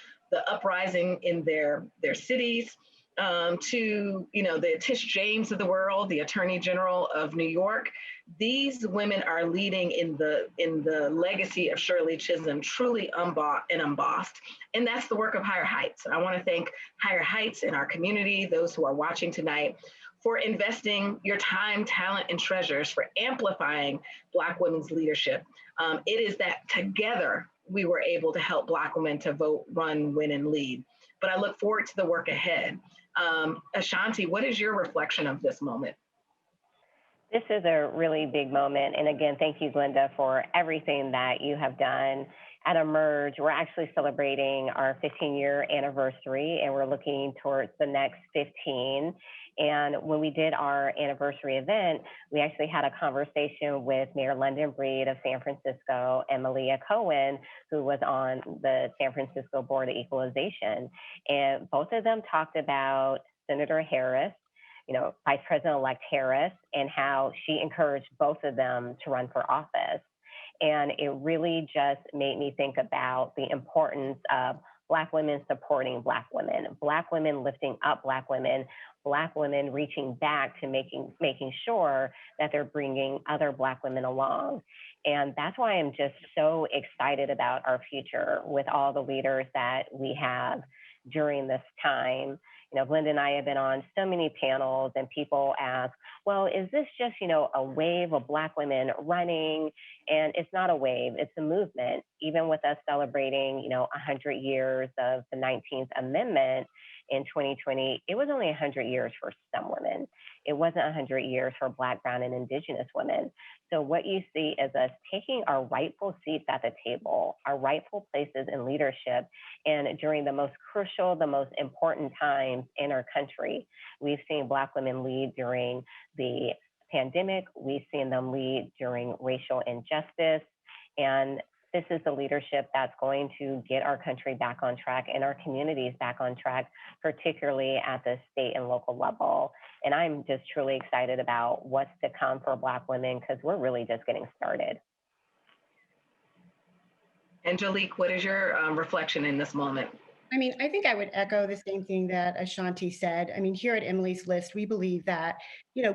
uprising in their cities, to the Tish James of the world, the Attorney General of New York. These women are leading in the legacy of Shirley Chisholm, truly unbought and embossed. And that's the work of Higher Heights. I want to thank Higher Heights and our community, those who are watching tonight, for investing your time, talent, and treasures, for amplifying Black women's leadership. It is that together we were able to help Black women to vote, run, win, and lead. But I look forward to the work ahead. Ashanti, what is your reflection of this moment? This is a really big moment. And again, thank you, Glenda, for everything that you have done. At Emerge, we're actually celebrating our 15-year anniversary, and we're looking towards the next 15. And when we did our anniversary event, we actually had a conversation with Mayor London Breed of San Francisco and Malia Cohen, who was on the San Francisco Board of Equalization. And both of them talked about Senator Harris, Vice President-elect Harris, and how she encouraged both of them to run for office. And it really just made me think about the importance of Black women supporting Black women lifting up Black women reaching back to making sure that they're bringing other Black women along. And that's why I'm just so excited about our future with all the leaders that we have during this time. Glenda and I have been on so many panels, and people ask, well, is this just, a wave of Black women running? And it's not a wave, it's a movement. Even with us celebrating, 100 years of the 19th Amendment in 2020, it was only 100 years for some women. It wasn't 100 years for Black, Brown, and Indigenous women. So what you see is us taking our rightful seats at the table, our rightful places in leadership. And during the most crucial, the most important times in our country, we've seen Black women lead during the pandemic. We've seen them lead during racial injustice. And this is the leadership that's going to get our country back on track and our communities back on track, particularly at the state and local level. And I'm just truly excited about what's to come for Black women, because we're really just getting started. Angelique, what is your reflection in this moment? I think I would echo the same thing that Ashanti said. Here at Emily's List, we believe that,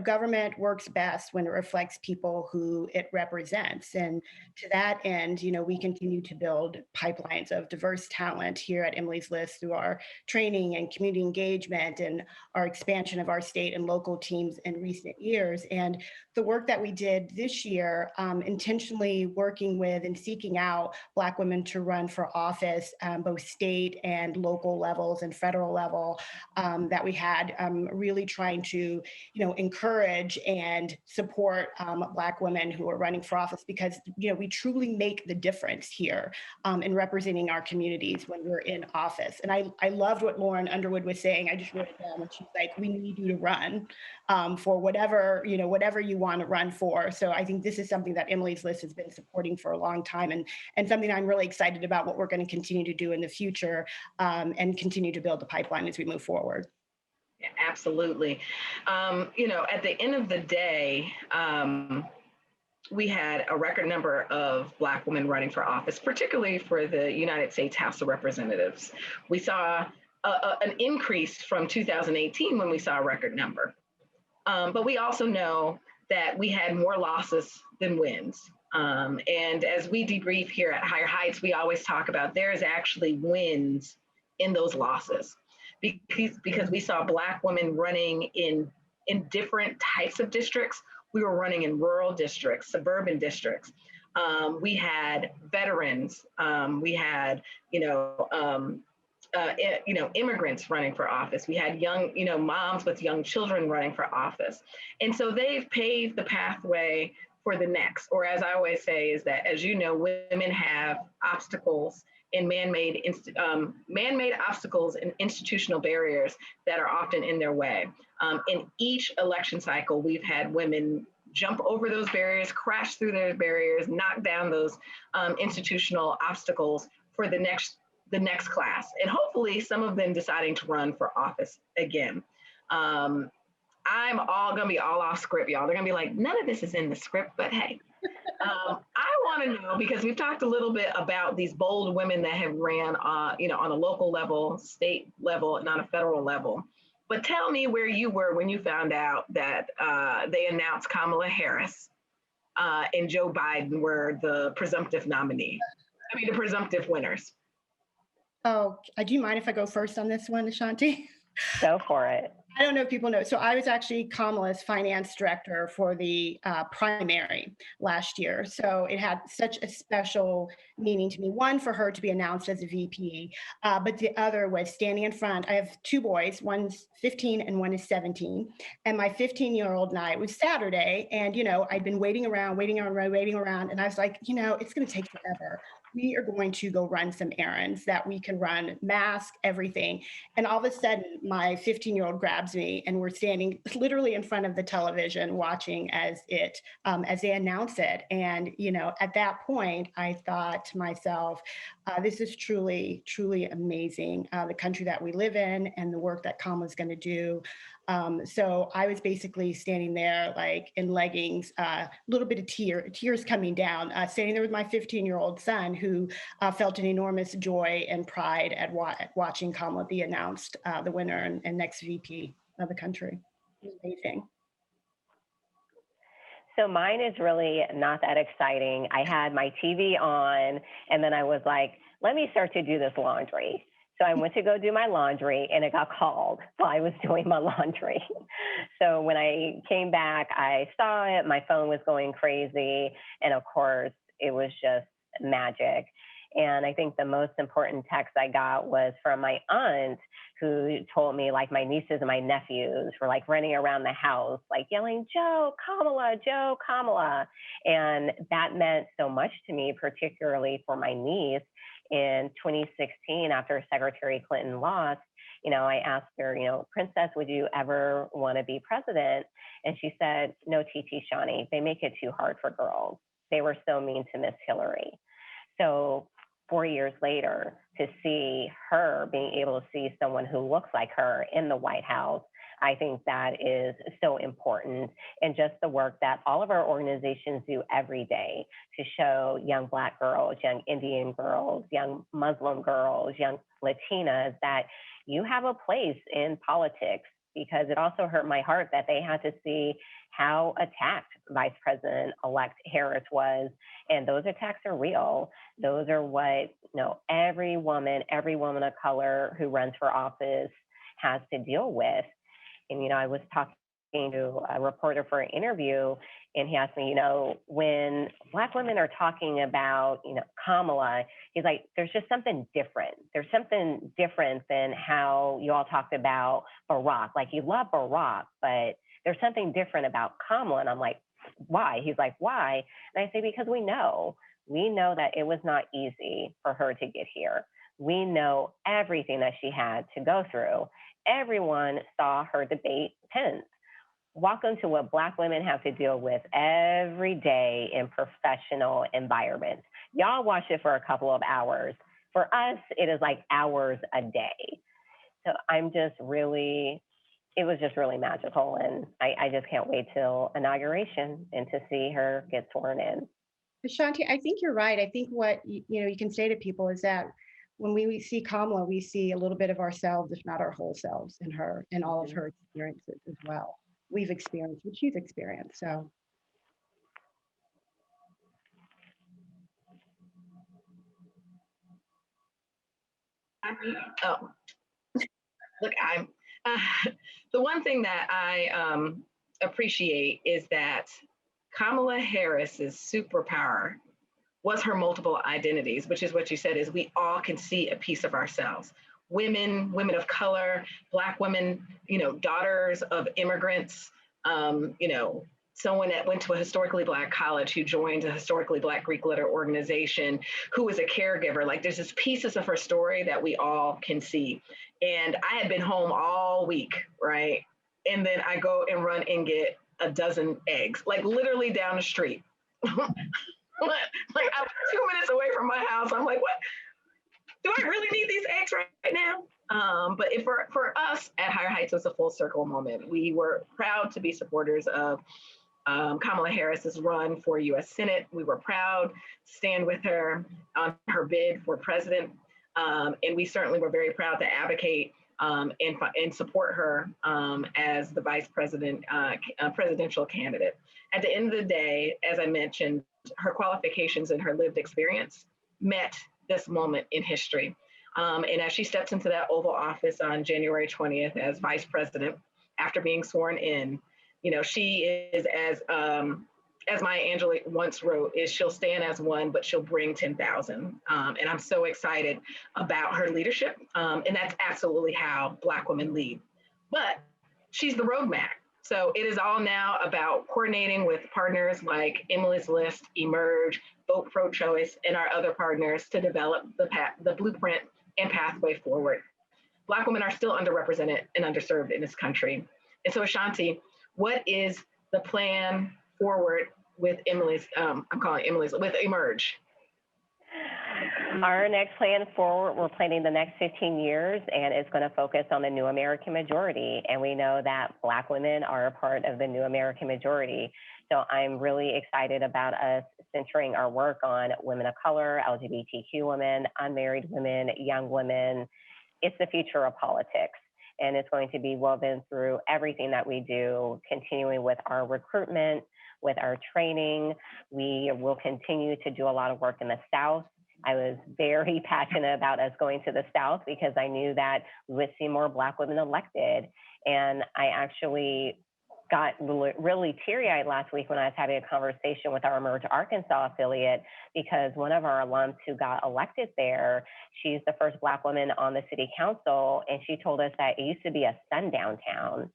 government works best when it reflects people who it represents. And to that end, we continue to build pipelines of diverse talent here at Emily's List through our training and community engagement and our expansion of our state and local teams in recent years. And the work that we did this year, intentionally working with and seeking out Black women to run for office, both state and local levels and federal level, that we had really trying to, encourage and support Black women who are running for office, because we truly make the difference here in representing our communities when we're in office. And I loved what Lauren Underwood was saying. I just wrote it down, and she's like, we need you to run for whatever you want to run for. So I think this is something that Emily's List has been supporting for a long time, and something I'm really excited about what we're going to continue to do in the future, and continue to build the pipeline as we move forward. Yeah, absolutely. At the end of the day, we had a record number of Black women running for office, particularly for the United States House of Representatives. We saw an increase from 2018 when we saw a record number. But we also know that we had more losses than wins. And as we debrief here at Higher Heights, we always talk about there is actually wins in those losses. Because we saw Black women running in different types of districts. We were running in rural districts, suburban districts. We had veterans. We had, immigrants running for office. We had young, moms with young children running for office. And so they've paved the pathway for the next. Or as I always say, is that, as you know, women have obstacles and man-made obstacles and institutional barriers that are often in their way. In each election cycle, we've had women jump over those barriers, crash through those barriers, knock down those institutional obstacles for the next class, and hopefully some of them deciding to run for office again. I'm all gonna be all off script, y'all. They're gonna be like, none of this is in the script, but hey. I want to know, because we've talked a little bit about these bold women that have ran, on a local level, state level, and on a federal level. But tell me where you were when you found out that they announced Kamala Harris and Joe Biden were the presumptive winners. Oh, do you mind if I go first on this one, Ashanti? Go for it. I don't know if people know. So I was actually Kamala's finance director for the primary last year. So it had such a special meaning to me. One, for her to be announced as a VP, but the other was standing in front. I have two boys, one's 15 and one is 17. And my 15-year-old and I, it was Saturday, and I'd been waiting around, and I was like, it's going to take forever. We are going to go run some errands that we can run, mask, everything. And all of a sudden, my 15-year-old grabs me, and we're standing literally in front of the television watching as they announce it. And, at that point, I thought to myself, this is truly, truly amazing, the country that we live in and the work that Kamala's going to do. So I was basically standing there like in leggings, a little bit of tears coming down, standing there with my 15-year-old son, who felt an enormous joy and pride at watching Kamala be announced the winner and next VP of the country. It was amazing. So mine is really not that exciting. I had my TV on, and then I was like, let me start to do this laundry. So I went to go do my laundry, and it got called while I was doing my laundry. So when I came back, I saw it, my phone was going crazy. And of course, it was just magic. And I think the most important text I got was from my aunt, who told me, like, my nieces and my nephews were like running around the house, like yelling, Joe, Kamala. And that meant so much to me, particularly for my niece. In 2016, after Secretary Clinton lost, I asked her, Princess, would you ever want to be president? And she said, no, TT Shawnee, they make it too hard for girls. They were so mean to Miss Hillary. So 4 years later, to see her being able to see someone who looks like her in the White House, I think that is so important. And just the work that all of our organizations do every day to show young Black girls, young Indian girls, young Muslim girls, young Latinas, that you have a place in politics. Because it also hurt my heart that they had to see how attacked Vice President-elect Harris was. And those attacks are real. Those are what, every woman of color who runs for office has to deal with. And, I was talking to a reporter for an interview, and he asked me, when Black women are talking about, Kamala, he's like, there's just something different. There's something different than how you all talked about Barack. Like, you love Barack, but there's something different about Kamala. And I'm like, why? He's like, why? And I say, because we know that it was not easy for her to get here. We know everything that she had to go through. Everyone saw her debate Pence. Welcome to what Black women have to deal with every day in professional environments. Y'all watch it for a couple of hours. For us, it is like hours a day. So it was just really magical. And I just can't wait till inauguration and to see her get sworn in. Ashanti, I think you're right. I think what you can say to people is that when we see Kamala, we see a little bit of ourselves, if not our whole selves, in her and all of her experiences as well. We've experienced what she's experienced. So. The one thing that I appreciate is that Kamala Harris's superpower was her multiple identities, which is what you said, is we all can see a piece of ourselves. Women of color, Black women, daughters of immigrants, someone that went to a historically Black college, who joined a historically Black Greek letter organization, who was a caregiver. Like, there's just pieces of her story that we all can see. And I had been home all week, right? And then I go and run and get a dozen eggs, like literally down the street. Like, I was 2 minutes away from my house. I'm like, what? Do I really need these eggs right now? But for us at Higher Heights, it was a full circle moment. We were proud to be supporters of Kamala Harris's run for U.S. Senate. We were proud to stand with her on her bid for president. And we certainly were very proud to advocate and support her as the vice president, presidential candidate. At the end of the day, as I mentioned, her qualifications and her lived experience met this moment in history. And as she steps into that Oval Office on January 20th as vice president, after being sworn in, she is, as Maya Angelou once wrote, is she'll stand as one, but she'll bring 10,000. And I'm so excited about her leadership. And that's absolutely how Black women lead. But she's the roadmap. So it is all now about coordinating with partners like Emily's List, Emerge, Vote Pro-Choice, and our other partners to develop the blueprint and pathway forward. Black women are still underrepresented and underserved in this country. And so, Ashanti, what is the plan forward with Emily's, with Emerge? Our next plan forward, we're planning the next 15 years, and it's going to focus on the new American majority. And we know that Black women are a part of the new American majority. So I'm really excited about us centering our work on women of color, LGBTQ women, unmarried women, young women. It's the future of politics. And it's going to be woven through everything that we do, continuing with our recruitment, with our training. We will continue to do a lot of work in the South. I was very passionate about us going to the South because I knew that we would see more Black women elected. And I actually got really teary-eyed last week when I was having a conversation with our Emerge Arkansas affiliate, because one of our alums who got elected there, she's the first Black woman on the city council, and she told us that it used to be a sundown town.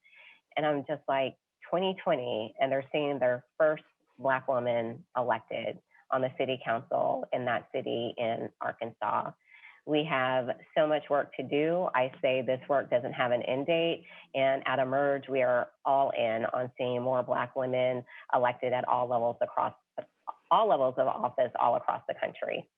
And I'm just like, 2020, and they're seeing their first Black woman elected on the city council in that city in Arkansas. We have so much work to do. I say this work doesn't have an end date. And at Emerge, we are all in on seeing more Black women elected at all levels of office all across the country.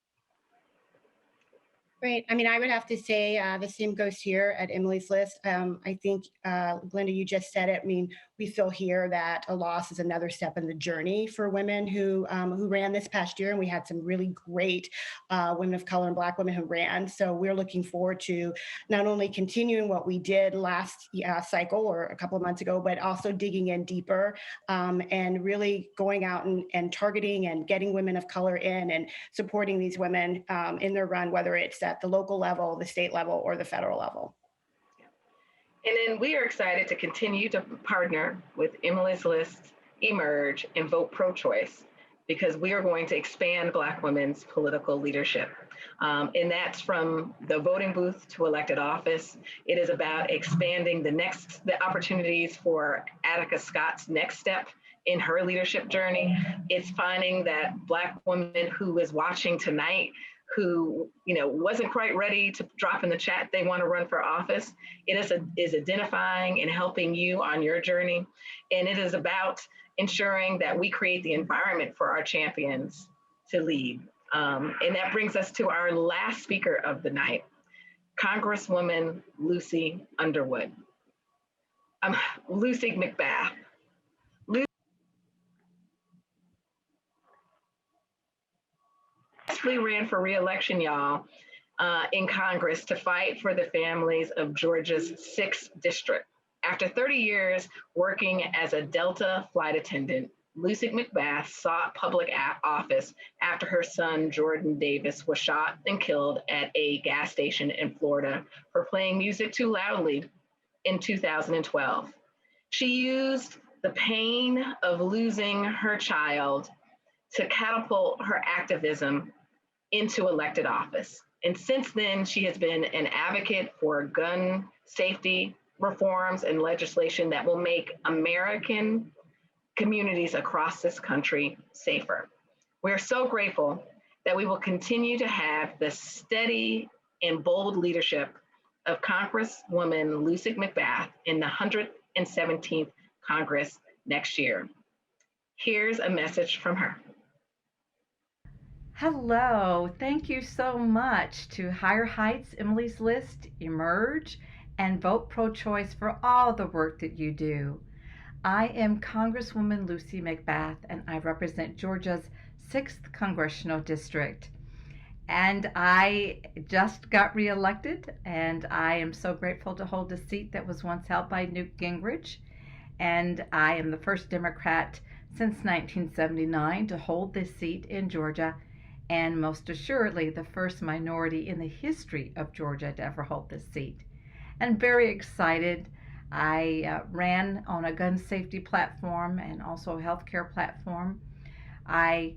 Great. I mean, I would have to say the same goes here at Emily's List. I think, Glenda, you just said it. I mean, we feel here that a loss is another step in the journey for women who ran this past year. And we had some really great women of color and Black women who ran. So we're looking forward to not only continuing what we did last cycle or a couple of months ago, but also digging in deeper and really going out and targeting and getting women of color in and supporting these women in their run, whether it's at the local level, the state level, or the federal level. And then we are excited to continue to partner with Emily's List, Emerge, and Vote Pro-Choice because we are going to expand Black women's political leadership. And that's from the voting booth to elected office. It is about expanding the opportunities for Attica Scott's next step in her leadership journey. It's finding that Black woman who is watching tonight, who wasn't quite ready to drop in the chat they want to run for office. It is identifying and helping you on your journey. And it is about ensuring that we create the environment for our champions to lead. And that brings us to our last speaker of the night, Congresswoman Laurie Underwood. Lucy McBath. Lucy ran for re-election, y'all, in Congress to fight for the families of Georgia's 6th district. After 30 years working as a Delta flight attendant, Lucy McBath sought public office after her son, Jordan Davis, was shot and killed at a gas station in Florida for playing music too loudly in 2012. She used the pain of losing her child to catapult her activism into elected office. And since then, she has been an advocate for gun safety reforms and legislation that will make American communities across this country safer. We're so grateful that we will continue to have the steady and bold leadership of Congresswoman Laurie McBath in the 117th Congress next year. Here's a message from her. Hello, thank you so much to Higher Heights, Emily's List, Emerge, and Vote Pro-Choice for all the work that you do. I am Congresswoman Laurie McBath, and I represent Georgia's 6th Congressional District. And I just got reelected, and I am so grateful to hold a seat that was once held by Newt Gingrich. And I am the first Democrat since 1979 to hold this seat in Georgia, and most assuredly the first minority in the history of Georgia to ever hold this seat. And very excited. I ran on a gun safety platform and also a healthcare platform. I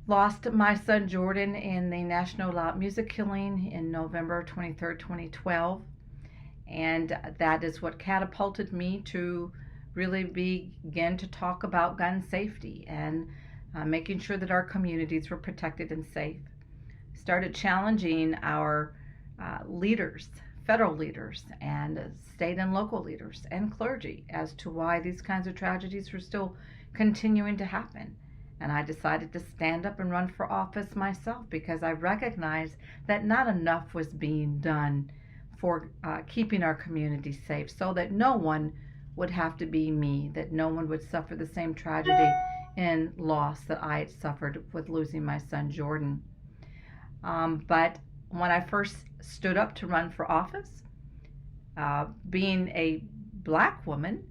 lost my son Jordan in the National Loud Music killing in November 23rd, 2012. And that is what catapulted me to really begin to talk about gun safety and making sure that our communities were protected and safe. Started challenging our leaders, federal leaders and state and local leaders and clergy as to why these kinds of tragedies were still continuing to happen. And I decided to stand up and run for office myself because I recognized that not enough was being done for keeping our communities safe so that no one would have to be me, that no one would suffer the same tragedy and loss that I had suffered with losing my son Jordan. But when I first stood up to run for office, being a Black woman,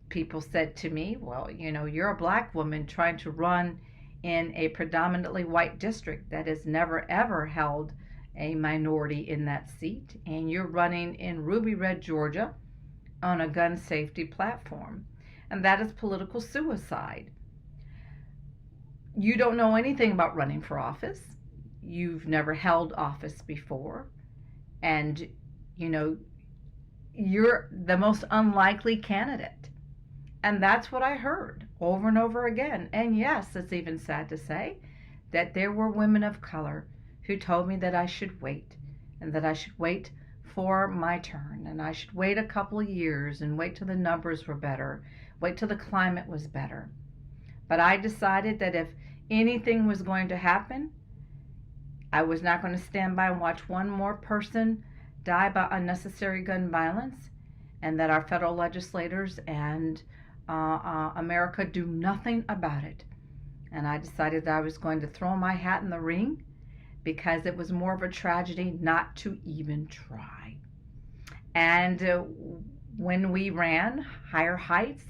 people said to me, well, you're a Black woman trying to run in a predominantly white district that has never ever held a minority in that seat, and you're running in Ruby Red, Georgia on a gun safety platform, and that is political suicide. You don't know anything about running for office. You've never held office before, and you're the most unlikely candidate. And that's what I heard over and over again. And yes, it's even sad to say that there were women of color who told me that I should wait, and that I should wait for my turn, and I should wait a couple of years and wait till the numbers were better, wait till the climate was better. But I decided that if anything was going to happen, I was not going to stand by and watch one more person die by unnecessary gun violence, and that our federal legislators and America do nothing about it. And I decided that I was going to throw my hat in the ring because it was more of a tragedy not to even try. And when we ran Higher Heights,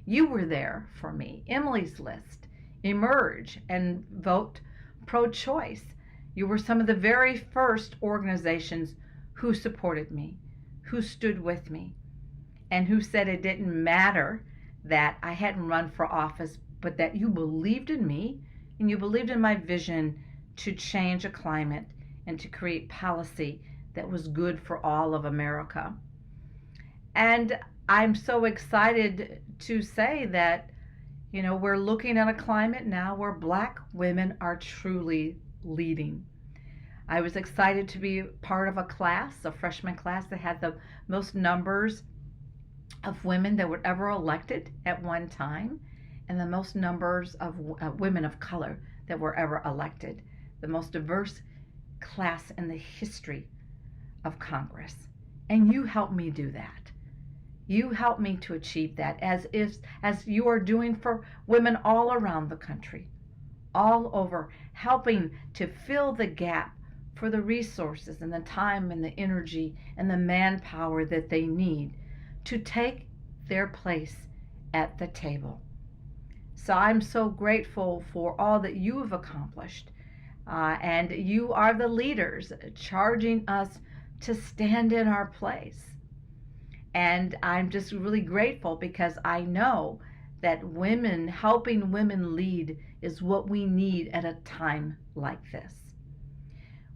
you were there for me. Emily's List, Emerge, and Vote Pro-Choice. You were some of the very first organizations who supported me, who stood with me, and who said it didn't matter that I hadn't run for office, but that you believed in me and you believed in my vision to change a climate and to create policy that was good for all of America. And I'm so excited to say that, you know, we're looking at a climate now where Black women are truly leading. I was excited to be part of a class, a freshman class that had the most numbers of women that were ever elected at one time, and the most numbers of women of color that were ever elected, the most diverse class in the history of Congress. And you helped me do that. You helped me to achieve that, as you are doing for women all around the country, all over, helping to fill the gap for the resources and the time and the energy and the manpower that they need to take their place at the table. So I'm so grateful for all that you have accomplished. And you are the leaders charging us to stand in our place. And I'm just really grateful because I know that women, helping women lead, is what we need at a time like this.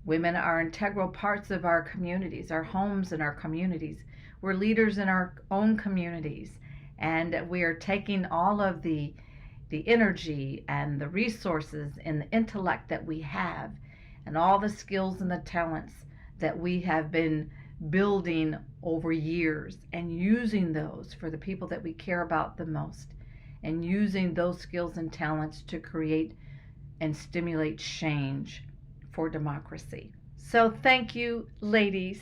Women are integral parts of our communities, our homes and our communities. We're leaders in our own communities, and we are taking all of the energy and the resources and the intellect that we have and all the skills and the talents that we have been building over years, and using those for the people that we care about the most, and using those skills and talents to create and stimulate change for democracy. So thank you, ladies.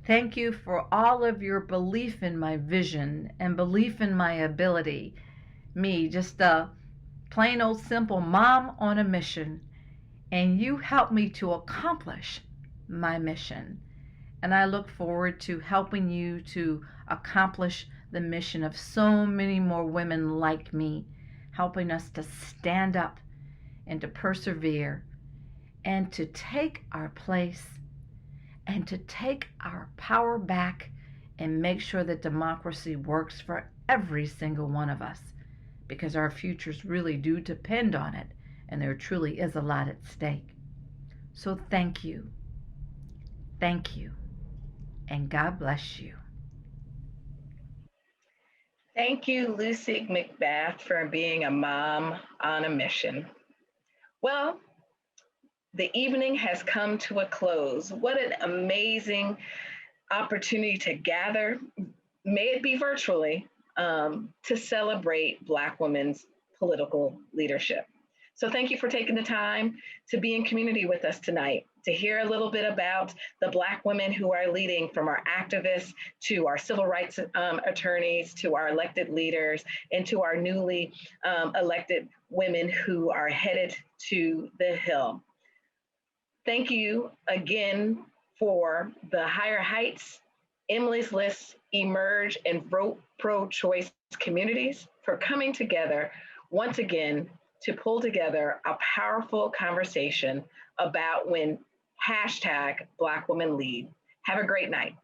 Thank you for all of your belief in my vision and belief in my ability. Me, just a plain old simple mom on a mission, and you helped me to accomplish my mission. And I look forward to helping you to accomplish the mission of so many more women like me, helping us to stand up and to persevere and to take our place and to take our power back and make sure that democracy works for every single one of us, because our futures really do depend on it, and there truly is a lot at stake. So thank you, and God bless you. Thank you, Lucy McBath, for being a mom on a mission. Well, the evening has come to a close. What an amazing opportunity to gather, may it be virtually, to celebrate Black women's political leadership. So thank you for taking the time to be in community with us tonight, to hear a little bit about the Black women who are leading, from our activists to our civil rights attorneys, to our elected leaders, and to our newly elected women who are headed to the Hill. Thank you again for the Higher Heights, Emily's List, Emerge, and Vote Pro-Choice communities for coming together once again to pull together a powerful conversation about when #BlackWomenLead. Have a great night.